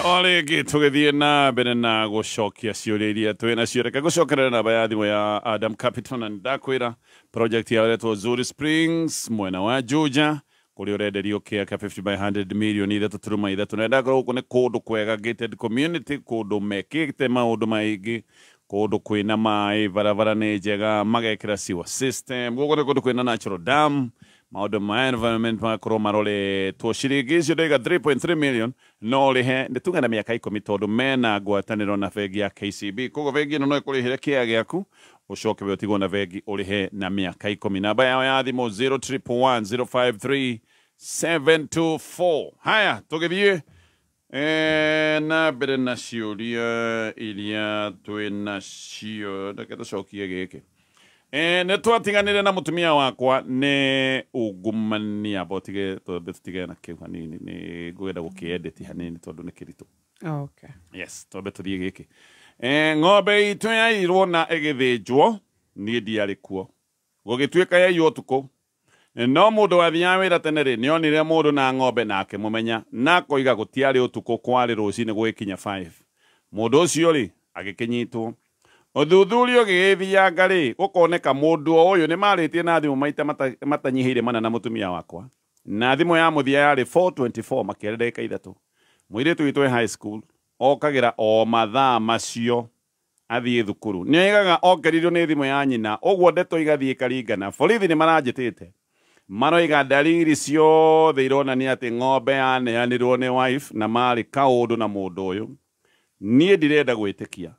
Olegi tũgĩthiĩ na mbere na gũcokia ciũria iria twĩ nacio. Reke gũcokerera namba ya thimũ ya Adam Capital na ndakwĩra project ya wetwo Zuri Springs mwena wa Juja kũrĩa ũrenderio kĩaka 50 by 100 million 3.3 na ndakorwo gũkũ nĩ kũndũ kwega gated community, kũndũ mekĩte maũndũ maingĩ, kũndũ kwĩna maĩ, barabara nĩ njega, magekĩra sewer system, gũkũ nĩ kũndũ kwĩna natural dam, maũndũ ma environment makorwo maroretwo ciringi icio ndaiga 3.3 million no rĩhe nĩ tuge na mĩaka 10 tondũ mena ngwatanĩro na bengi ya KCB. Koguo bengi ĩno no ĩkũrĩhĩre kĩaya gĩaku ũcoke we ũtigwo na bengi ũrĩhe na mĩaka 10. Namba yao ya thimũ 0311053724. Haya tũgĩthiĩ na mbere na ciũria iria twĩ nacio. Reke tũcokie gĩkĩ. Nĩ twatiganire na mũtumia wakwa nĩ ungumania botige tũtige na kĩu hanini, nĩ ngwenda gũkĩedit hanini tondũ nĩ kĩritũ.
Okay.
Yes, twambe tũthiĩ gĩkĩ. Ng'ombe itũ yairwo na ĩgĩthĩnjwo niĩ ndiarĩ kuo, gũgĩtuĩka yaiywo ũtukũ, no mũndũ wathiaga wĩra tene rĩ nĩonire mũndũ na ng'ombe na akĩmũmenya na akoiga gũtiarĩ ũtukũ, kwarĩ rũcinĩ gũgĩkinya 5. Mũndũ ũcio rĩ agĩkĩnyitwo. Ũthuthuria ũgĩgĩthianga rĩ gũkoneka mũndũ ũyũ nĩ marĩtie na thimũ maita matanyihĩire mana na mũtumia wakwa, na thimũ ya mũthia yarĩ 424 makĩarĩ ndagĩka 3. Mũirĩtu witũ high school okagĩra o mathaa macio athiĩ thukuru, nĩ aigaga okerirwo nĩ thimũ ya nyina, ũguo ndeto igathiĩ karingana. Borithi nĩ maranjĩtĩte maroiga dalili ciothe ironania atĩ ng'ombe yaneanirwo nĩ wife na marĩ kaũndũ na mũndũ ũyũ. Niĩ ndirenda gwĩtĩkia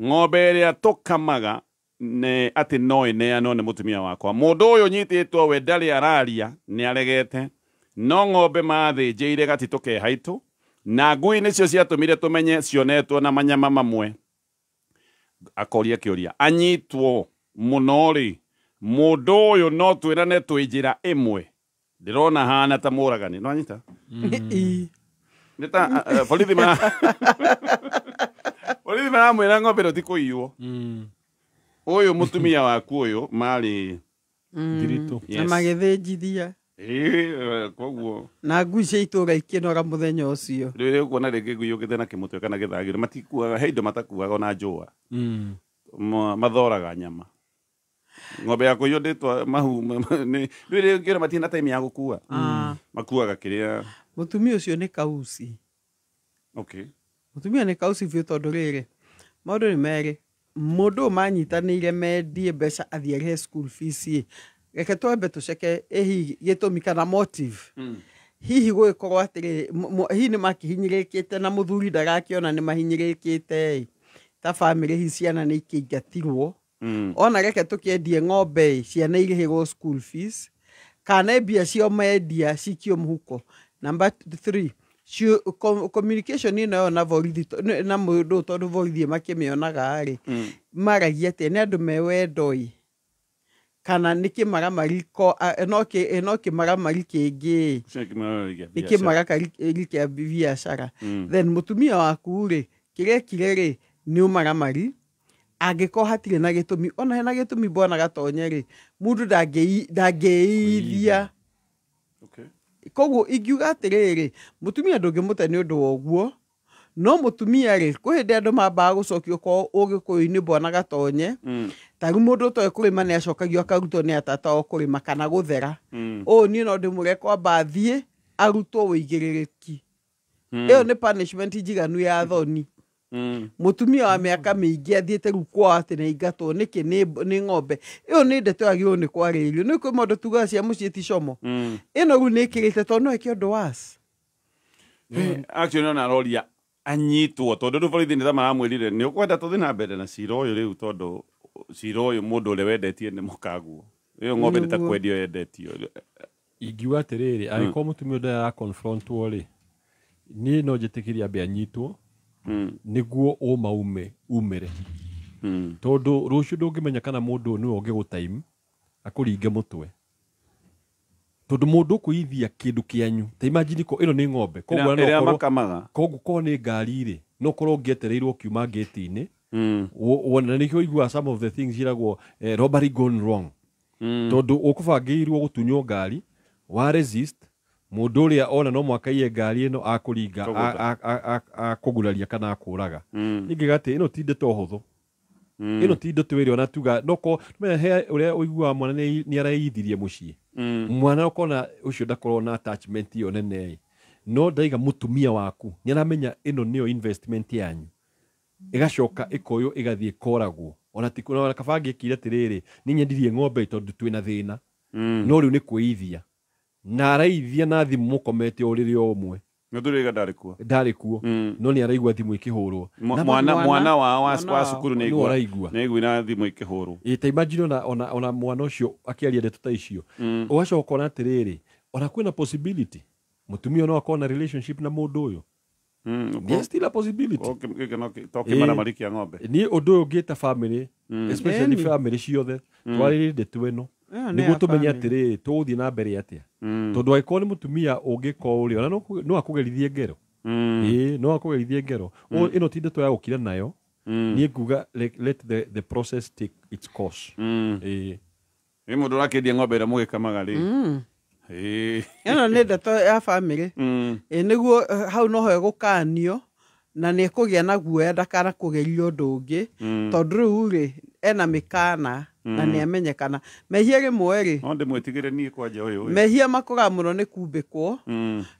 ng'ombe ĩrĩa tũkamaga nĩ atĩ no ĩneanwo nĩ mũtumia wakwa. Mũndũ ũyũ nyitĩtwo we ndarĩ araria, nĩ aregete, no ng'ombe mathĩnjĩire gatitũ ke haitũ na ngui nĩcio ciatũmire tũmenye cionetwo na manyama mamwe. Akoria kĩũria anyitwo mũno rĩ mũndũ ũyũ no twĩrane twĩ njĩra ĩmwe Ndirona hana ta mũragani no anyita nĩ ta borithi maramwĩra ng'ombe ĩno ti kũiywo ũyũ mũtumia waku ũyũ marĩ
Ndiritu na magĩthĩnjithia
koguo
na ngui cia itũũra ikĩnora mũthenya ũcio
rĩu kuona rĩngĩ ngui yũkĩte na kĩmũtwe kana gĩthagĩre matikuaga he indo matakuaga ona njũa mathoraga nyama ng'ombe ya kũiywo ndĩtwa mahu rĩu ngĩona matirĩ na time ya gũkua makuaga kĩrĩa
mũtumia ũcio nĩ kauci mũtumia nĩ kauci biũ tondũ rĩrĩ maũndũ nĩ merĩ mũndũ manyitanĩire mendie mbeca athiĩ arĩhe school fees reke twambe tũceke hihi gĩtũmi kana motive hihi gũgĩkorwo atĩrĩrĩ hihi nĩ makĩhinyĩrĩkĩte na mũthuri ndagakĩona nĩ mahinyĩrĩkĩte ta bamĩrĩ hihi ciana nĩ ikĩingatirwo ona reke tũkĩendie ng'ombe ciana irĩhĩrwo school fees kana mbia cio mendia cikio mũhuko. Number 3 communication ino yo na borithi na mũndũ tondũ borithi makĩmĩonaga rĩ maragia atĩ nĩ andũ mewendoi kana nĩ kĩmaramari no kĩmaramari kĩngĩ nĩ kĩmaramari kĩa biacara then mũtumia waku rĩ kĩrekire rĩ nĩ ũmaramari angĩkorwo hatirĩ na gĩtũmi ona hena gĩtũmi mbona gatonye rĩ mũndũ ndangĩithia koguo ingiuga atĩrĩrĩ mũtumia ndũngĩmũte nĩ ũndũ wa ũguo no mũtumia rĩ kwĩ hĩndĩ andũ mambaga gũcokio kwa ũgĩkũyũ-inĩ mbona gatonye tarĩ mũndũ ũtoĩ kũrĩma nĩ acokagio akarutwo nĩ atata o kũrĩma kana gũthera ũũ niĩ no ndĩmũre kwamba athiĩ arutwo wĩigĩrĩrĩki ĩyo nĩ punishment njiganu ya thoni mũtumia wa mĩaka mĩingĩ athiĩte rĩu kwao atĩ nĩ aingatwo nĩkĩ nĩ ng'ombe ĩyo nĩ ndeto yagĩrĩirwo nĩ kwarĩrio nĩ kwĩ maũndũ tugaga cia mũciĩ ti como ĩno rĩu nĩ ĩkĩrĩte tondũ no ĩke ũndũ was
actually no naroria anyitwo tondũ rĩu borithi nĩ ta maramwĩrire nĩ ũkwenda tũthiĩ na mbere na cira ũyũ rĩu tondũ cira ũyũ mũndũ ũrĩa wendetie nĩ mũkaguo ĩyo ng'ombe nĩ ta kwendio yendetio
ingiuga atĩrĩrĩ angĩkorwo mũtumia ũndũ ya confrontwo rĩ niĩ no njĩtĩkĩrie ambe anyitwo nĩguo umĩre tondũ rũciũ ndũngĩmenya kana mũndũ nĩwe ũngĩgũtime akũringe mũtwe tondũ mũndũ ũkũithia kĩndũ kĩanyu ta imagine ĩno nĩ ng'ombe koguo nĩ ngari rĩ no ũkorwo ũngĩetereirwo kiuma gate-inĩ wona nĩkĩo ũiguaga some of the things ciragwo robbery gone wrong tondũ ũkũbangĩirwo gũtunywo ngari wa resist mũndũ ũrĩa ona no mwaka iye ngari ĩno akũringa akũguraria kana akũraga ningĩ atĩ ĩno ti ndeto hũthũ ĩno ti ndeto ĩrĩa ona tuga noko he ũrĩa ũiguaga mwana nĩ araeithirie mũciĩ mwana ũkona ũcio ndakorwo na attachment iyo nene no ndaiga mũtumia waku nĩ aramenya ĩno nĩyo investment yanyu ĩgacoka ĩkoywo ĩgathiĩ koragwo ona tikuna kabangi kire atĩrĩrĩ nĩ nyendirie ng'ombe tondũ twĩna thĩna no rĩu nĩ kwĩithia na araithia na thimũ mũkomete ũrĩrĩ o ũmwe
Nĩndũrĩga ndarĩ kuo
no nĩ araigua thimũ ikĩhũrwo
mwana wa cukuru nĩ aigua na thimũ ikĩhũrwo
ta imagine ona mwana ũcio akĩaria ndeto ta icio ũgacoka ona atĩrĩrĩ ona kwĩna possibility mũtumia no akorwo na relationship na mũndũ ũyũ there's still a possibility
tokĩmaramarikia ng'ombe
niĩ ũndũ ũyũ ngĩta family especially family ciothe twarĩrĩ ndeto ĩno nĩguo tũmenye atĩrĩrĩ tũgũthiĩ na mbere atĩa tondũ angĩkorwo nĩ mũtumia ũngĩkorwo ũrĩa no akũgerithie ngero no akũgerithie ngero ĩno ti ndeto ya gũkira nayo niĩ nguga let the process take its course
nĩ mũndũ ũrakĩendia ng'ombe ĩrĩa mũgĩkamaga rĩ
ĩno nĩ ndeto ya bamĩrĩ nĩguo hau noho ĩgũkanio na nĩ kũgĩa na guoya ndakana kũgeria ũndũ ũngĩ tondũ rĩu rĩ ena mĩkana na nĩ amenyekana mehia rĩmwe rĩ
no ndĩmwĩtigĩre niĩ kwanja ũyũ
mehia makũra mũno nĩ kumbĩkwo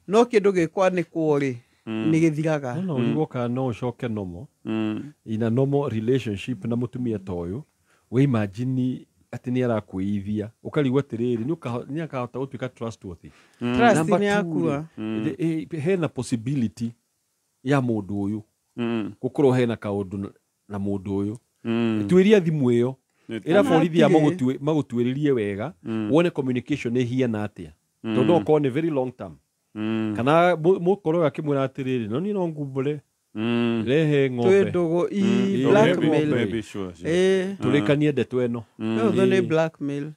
no kĩndũ gĩkwanĩkwo rĩ nĩ gĩthiraga
no ũrigwo no ũcoke nomo ina normal relationship na mũtumia ta ũyũ we imagine atĩ nĩ arakwĩithia ũkarigwo atĩrĩrĩ nĩ akahota gũtuĩka trustworthy
trust nĩ yakua
hena possibility ya mũndũ ũyũ gũkorwo hena kaũndũ na mũndũ ũyũ tuĩria thimũ ĩyo ĩra borithi magũtuĩrĩrie wega wone communication ĩhiana atĩa tondũ okorwo nĩ very long term kana mũkorwo akĩmwĩra atĩrĩrĩ no niĩ no ngumbũre rehe ng'ombe
Twendũgũ blackmail
tũrĩkanie ndeto ĩno
ũtho nĩ blackmail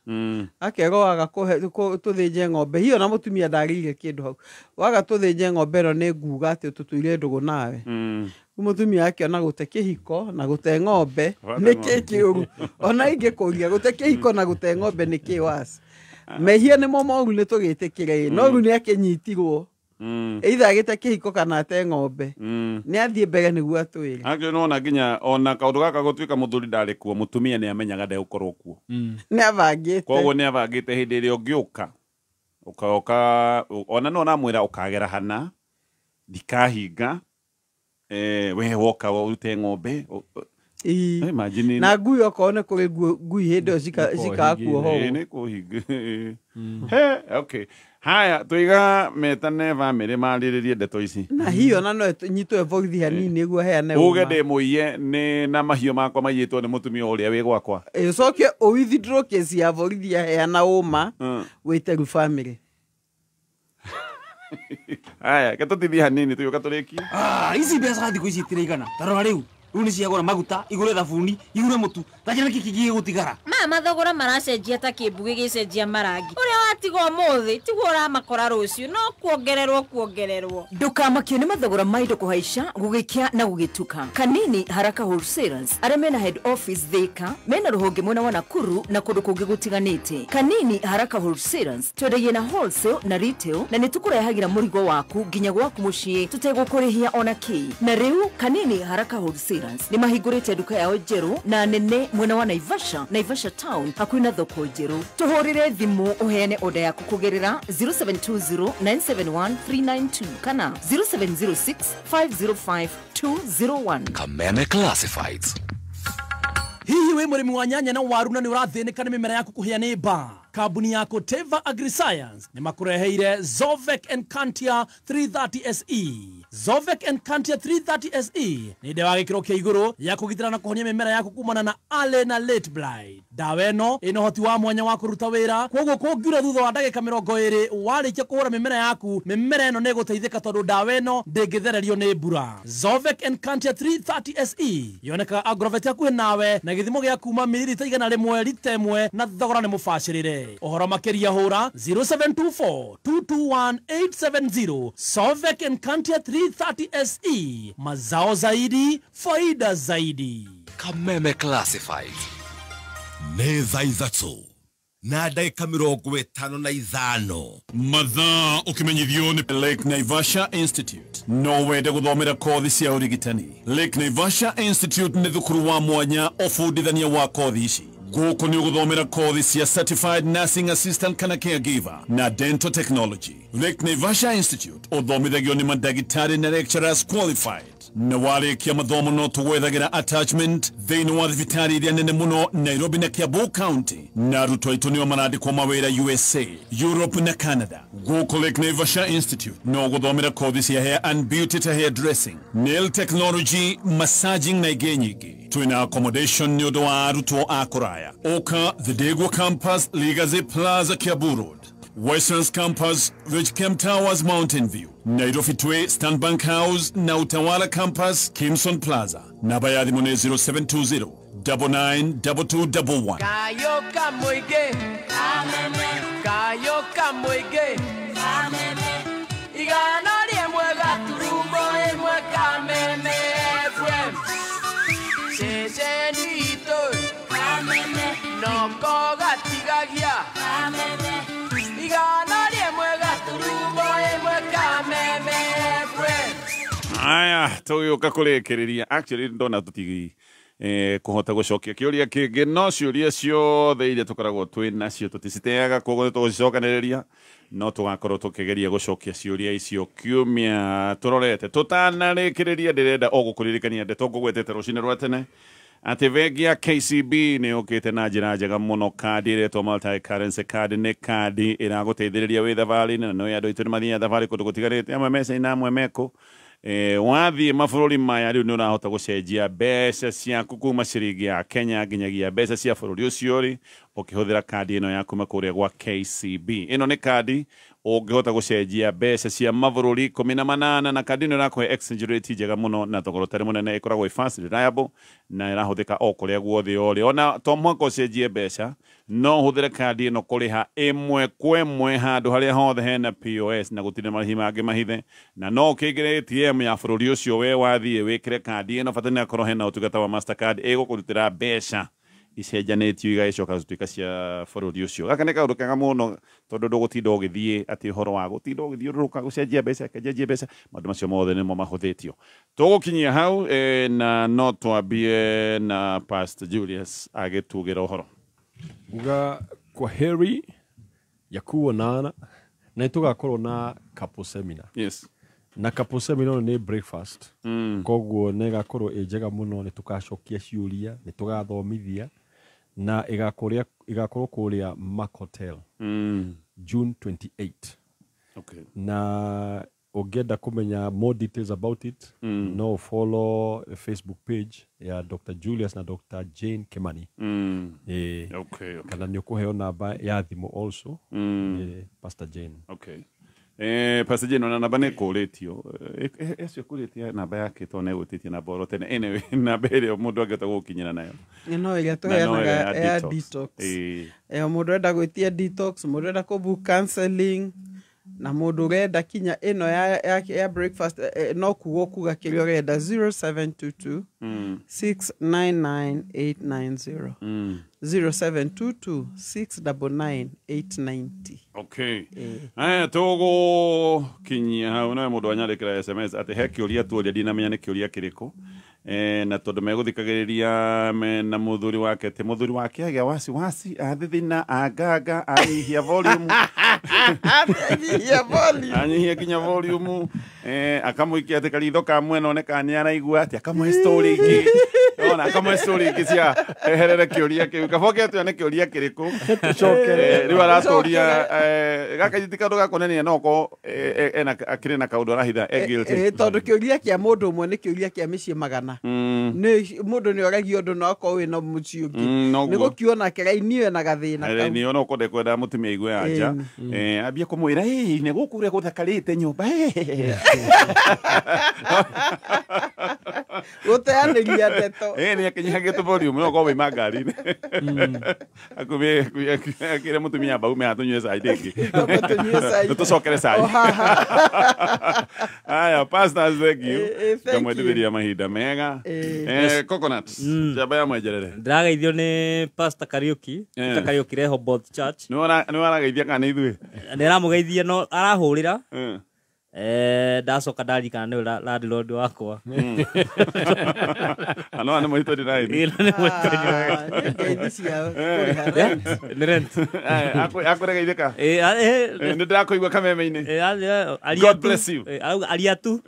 akero waga tũthĩnje ng'ombe hiyo na mũtumia ndarĩire kĩndũ hau waga tũthĩnje ng'ombe ĩno nĩ nguga atĩ tũtũire ndũgũ nawe mũtumia akĩona gũte kĩhiko na gũte ng'ombe nĩkĩ kĩũru ona ingĩkũria gũte kĩhiko na gũte ng'ombe nĩkĩ wasi mehia nĩmo moru nĩtũgĩtĩkĩre no rĩu nĩakĩnyitirwo either agĩte kĩhiko kana ate ng'ombe nĩ athiĩ mbere nĩguo atwĩre
akĩrĩ nona nginya ona kaũndũ gaka gũtuĩka mũthuri ndarĩ kuo mũtumia nĩ amenyaga ndegũkorwo kuo
nĩ abangĩte
koguo nĩ abangĩte hĩndĩ ĩrĩa ũngĩũka ũkaoka ona no namwĩra ũkagera hana ndikahinga we woka ũrute ng'ombe
na ngui okorwo nĩ kũrĩ ngui hĩndĩ ĩyo cikakuo ho
nĩ kũhinga okay haya tũiga metane bamĩrĩ marĩrĩrie ndeto ici
na hiyo na no nyitwo borithi hanini nĩguo heane
uge ndĩ mũiye nĩ na mahiũ makwa maiyĩtwo nĩ mũtumia ũrĩa wĩ gwakwa
ũcoke ũwithdraw kesi ya borithi heana ũma wĩte ru bamĩrĩ
haya ketũtithie hanini tũgĩũka tũrĩkie
ici mbeca thikũ ici itiraigana tarora rĩu nĩ ciagũra maguta igũre thabuni igũre mũtu lakini kiki gũtigara
mama thogora maracenjia ta kĩmbu gĩgĩcenjia marangi ũrĩa watigwo mũthĩ tiguo ũramakora rũciũ no kuongererwo
ndũkamakio nĩ mathogora ma indo kũhaica gũgĩkia na gũgĩtuka kanini haraka wholesalers arĩa mena head office Thika mena rũhonge mwena wa Nakuru na kũndũ kũngĩ gũtiganĩte kanini haraka wholesalers twendagia na wholesale na retail na nĩtũkũrehagĩra mũrigo waku nginya gwaku mũciĩ tũtegũkũrĩhia ona kĩ na rĩu kanini haraka wholesalers nĩ mahingũrĩte nduka yao njerũ na nene mwena wa Naivasha town hakuhĩ na thoko njerũ tũhũrĩre thimũ ũheane oda yaku kũgerera 0720971392 kana 0706505201
Kameme Classifieds.
Hihi wĩ mũrĩmi wa nyanya na waru na nĩ ũrathĩnĩka nĩ mĩmera yaku kũhĩa nĩ mbaa kambuni ya Corteva Agriscience nĩ makũreheire Zovec Encantia 330 SE. Zovec Encantia 330 SE nĩ ndawa gĩkĩro kĩa igũrũ ya kũgitĩra na kũhonia mĩmera yaku kumana na early na late blight. Ndawa ĩno ĩna ũhoti wa mwanya wa kũruta wĩra koguo kũngiura thutha wa ndagĩka 20 warĩkia kũhũra mĩmera yaku mĩmera ĩno nĩ ĩgũteithĩka tondũ ndawa ĩno ndĩngĩthererio nĩ mbura. Zovec Encantia 330 SE yonekaga Agrovet hakuhĩ nawe na gĩthimo gĩa kuma mililita 100 lita 1 na thogora nĩ mũbacĩrĩre. Ohoro makeria hura 0724221870. Zovec Encantia 330 SE. Mazao zaidi, faida zaidi.
Kameme Classified. Nĩ thaa ithatũ na ndagĩka 55
mathaa ũkĩmenyithio nĩ Lake Naivasha Institute no wende gũthomera kothi cia ũrigitani. Lake Naivasha Institute nĩ thukuru wa mwanya ũbundithania wa kothi ici. Gũkũ nĩ ũgũthomera kothi cia Certified Nursing Assistant kana Caregiver na Dental Technology. Lake Naivasha Institute ũthomithagio nĩ mandagĩtarĩ na lecturers qualified. Na warĩkia mathomo no tũgwethagĩra attachment thĩinĩ wa thibitarĩ iria nene mũno Nairobi na Kiambu County. Na arutwo aitũ nĩo marandĩkwo mawĩra USA, Europe na Canada. Gũkũ Lake Naivasha Institute no gũthomera kothi cia hair and beauty ta hair dressing, nail technology, massaging na ingĩ nyingĩ. Twĩna accommodation nĩ ũndũ wa arutwo a kũraya. Oka The Degwa Campus, Legacy Plaza, Kiambu Road. Westlands Campus, Ridgecamp Towers, Mountain View. Nairobi Tway, Stanbank House, na Utawala Campus, Kimson Plaza. Namba ya thimũ nĩ 0720 992211.
Kayo kamuige, kameme. Kayo kamuige, kameme. Igana rimwe gaturumo ĩmwe kameme FM. Ceceni itũ, kameme. Noko gatigagia, kameme. Igana rimwe gaturumo ĩmwe kameme FM.
Aya tũgĩũka kũrĩkĩrĩria actually ndona tũtigi kũhota gũcokia kĩũria kĩngĩ no ciũria ciothe iria tũkoragwo twĩ nacio tũticiteaga koguo tũgũcicokanĩrĩria no tũgakorwo tũkĩgeria gũcokia ciũria icio kiumia tũrorete tũtanarĩkĩrĩria ndĩrenda o gũkũririkania ndeto ngũgwetete rũcinĩ rwa tene atĩ bengi ya KCB nĩ yũkĩte na njĩra njega mũno kandi ĩretwo multi currency card nĩ kandi ĩragũteithĩrĩria wĩ thabarĩ-inĩ na no andũ aitũ nĩ mathiaga thabarĩ kũndũ gũtigarĩte amwe mecani-inĩ amwe mekũ wathiĩ mabũrũri maya rĩu nĩ ũrahota gũcenjia mbeca ciaku kuma ciringi ya Kenya nginyagia mbeca cia bũrũri ũcio rĩ ũkĩhũthĩra kandi ĩno ya kuma kũrĩa gwa KCB. Ĩno nĩ kandi ũngĩhota gũcenjia mbeca cia mabũrũri 18 na kandi ĩno ĩrakũhe exchange rate njega mũno na thogora ũtarĩ mũnene, ĩkoragwo fast, reliable na ĩrahũthĩka o kũrĩa guothe ũrĩ. Ona to mũhaka ũcenjie mbeca, no ũhũthĩre kandi ĩno kũrĩha ĩmwe kwa ĩmwe handũ harĩa hothe hena POS na gũtirĩ marĩhi mangĩ mahithe, na no ũkĩingĩre ATM ya bũrũri ũcio we wathiĩ wĩkĩre kandi ĩno, bata nĩ akorwo hena ũtungata wa Mastercard ĩgũkũrutĩra mbeca icenjanĩtio igagĩcoka gũtuĩka cia bũrũri ũcio. Gaka nĩ kaũndũ kega mũno tondũ ndũgũtinda ũgĩthiĩ atĩ ũhoro wa gũtinda ũgĩthiũrũrũka gũcenjia mbeca, kenjia mbeca, maũndũ macio mothe nĩmo mahũthĩtio. Tũgũkinyia hau na no twambie na Pastor Julius agĩtugĩra ũhoro.
Uga kwa heri ya kuonana na nĩtũgakorwo na couple seminar.
Yes.
Na couple seminar nĩ breakfast. Koguo nĩ ĩgakorwo ĩ njega mũno, nĩtũgacokia ciũria, nĩtũgathomithia na ĩgakorwo kũrĩa Mark Hotel June 28.
Okay.
Na ũngĩenda kũmenya more details about it, no follow Facebook page ya Dr. Julius na Dr. Jane Kimani.
Okay.
Kana nĩ ũkũheo namba ya thimũ also, Pastor Jane.
Okay. Pastor Jane, ona namba nĩ kũrĩtio. Ecio kũrĩtia namba yake to nĩ gũtĩtie namba oro tene. Anyway, namba ĩrĩa mũndũ angĩhota gũkinyĩra nayo.
No ĩrĩa tũheanaga ya detox. Mũndũ enda gwĩtia detox, mũndũ enda kũbook counseling, na mũndũ ũrenda kinya ĩno ya breakfast, no kuga kĩrĩa ũrenda 0722 699 890 0722 699 890.
Okay. Tũgũkinyia hau no mũndũ anyandĩkĩra SMS atĩ he kĩũria tuoria ndinamenya nĩ kĩũria kĩrĩkũ. Na tondũ megũthikagĩrĩria mena mũthuri wake, te mũthuri wake agĩa wasiwasi, athithina, aganga, anyihia volume. Anyihia kinya volume. Akamũikia atĩ karitho ka mwena oneka nĩ araigua atĩ, akamũhe story ingĩ. Ona akamũhe story ingĩ cia eherere kĩũria kĩu. Kaboke atĩ nĩ kĩũria kĩrĩkũ. Rĩu aratũria gaka kaũndũ gakonania no ko akĩrĩ na kaũndũ arahitha guilty.
Tondũ kĩũria kĩa mũndũ ũmwe nĩ kĩũria kĩa mĩciĩ magana. Mũndũ nĩ oragio ũndũ no ko wĩna mũciĩ ũngĩ. Nĩ gũkiona nake raini na gathĩna kau.
Raini ona ũkũnde kwenda mũtumia igue anja. Ambia kũmwĩra nĩ gũkũ gũthakarĩte nyũmba.
Gũteanĩria ndeto.
Nĩ akĩnyihagia volume no ko wĩ mangari-inĩ. Akĩre mũtumia mbaume atũnyue cai ndĩngĩ. Tũcokere cai. Aya, pastors, thank you. Kamwendithĩria mahinda mega. Coconut, njamba ya mwenjerere.
Ndĩrageithio nĩ Pastor Kariuki, Kariuki Rehoboth Church.
Nĩ warageithia kana ithuĩ?
Ndĩramũgeithia no arahũrĩra. Ndacoka ndarikana nĩ landlord wakwa.
Ano nĩ mũhito ndĩraini.
Nĩ mũhito ndĩraini.
Ngeithi ciao.
Nĩ rent.
Akũregeithĩka? Nĩ ndĩrakũigua kameme-inĩ. God bless you.
Ariatu.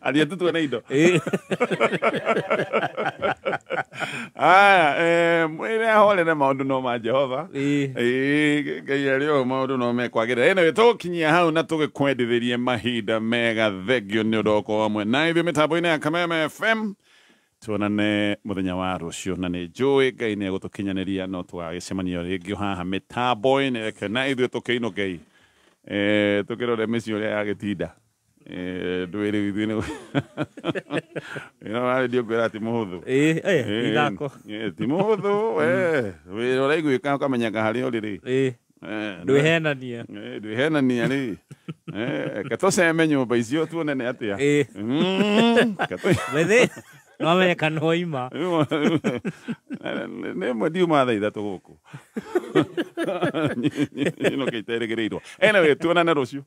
Ariatu tuone indo. Aya, mwĩre ahorere maũndũ no ma Jehova. Ngai arĩ o maũndũ no mekwagĩrĩra. Ĩno tũkinyia hau na tũgĩkwendithĩrie mahinda mega. Thengio nĩ ũndũ kwa hamwe na ithuĩ mĩtambo-inĩ ya Kameme FM. Tuonane mũthenya wa rũciũ, na nĩ njũĩ Ngai nĩ egũtũkinyanĩria no twagĩcemanio rĩngĩ haha mĩtambo-inĩ. Reke na ithuĩ tũkĩinũke tũkĩrore mĩciĩ ũrĩa yagĩtinda. Ndwĩrĩ ithuĩ nĩ ndio kwĩra ti mũhũthũ.
Ithako.
Ti mũhũthũ wĩra ũraiguĩka ũkamenyeka harĩa ũrĩ.
Ndwĩhenania.
Ndwĩhenania rĩ. Katũceme nyũmba icio tuone nĩ atĩa.
Wĩthĩ no amenyeka no ima.
Nĩ mwe ndiuma thaa ithatũ gũkũ. Ĩno kĩiterĩgĩrĩirwo. Anyway, tuonane rũciũ.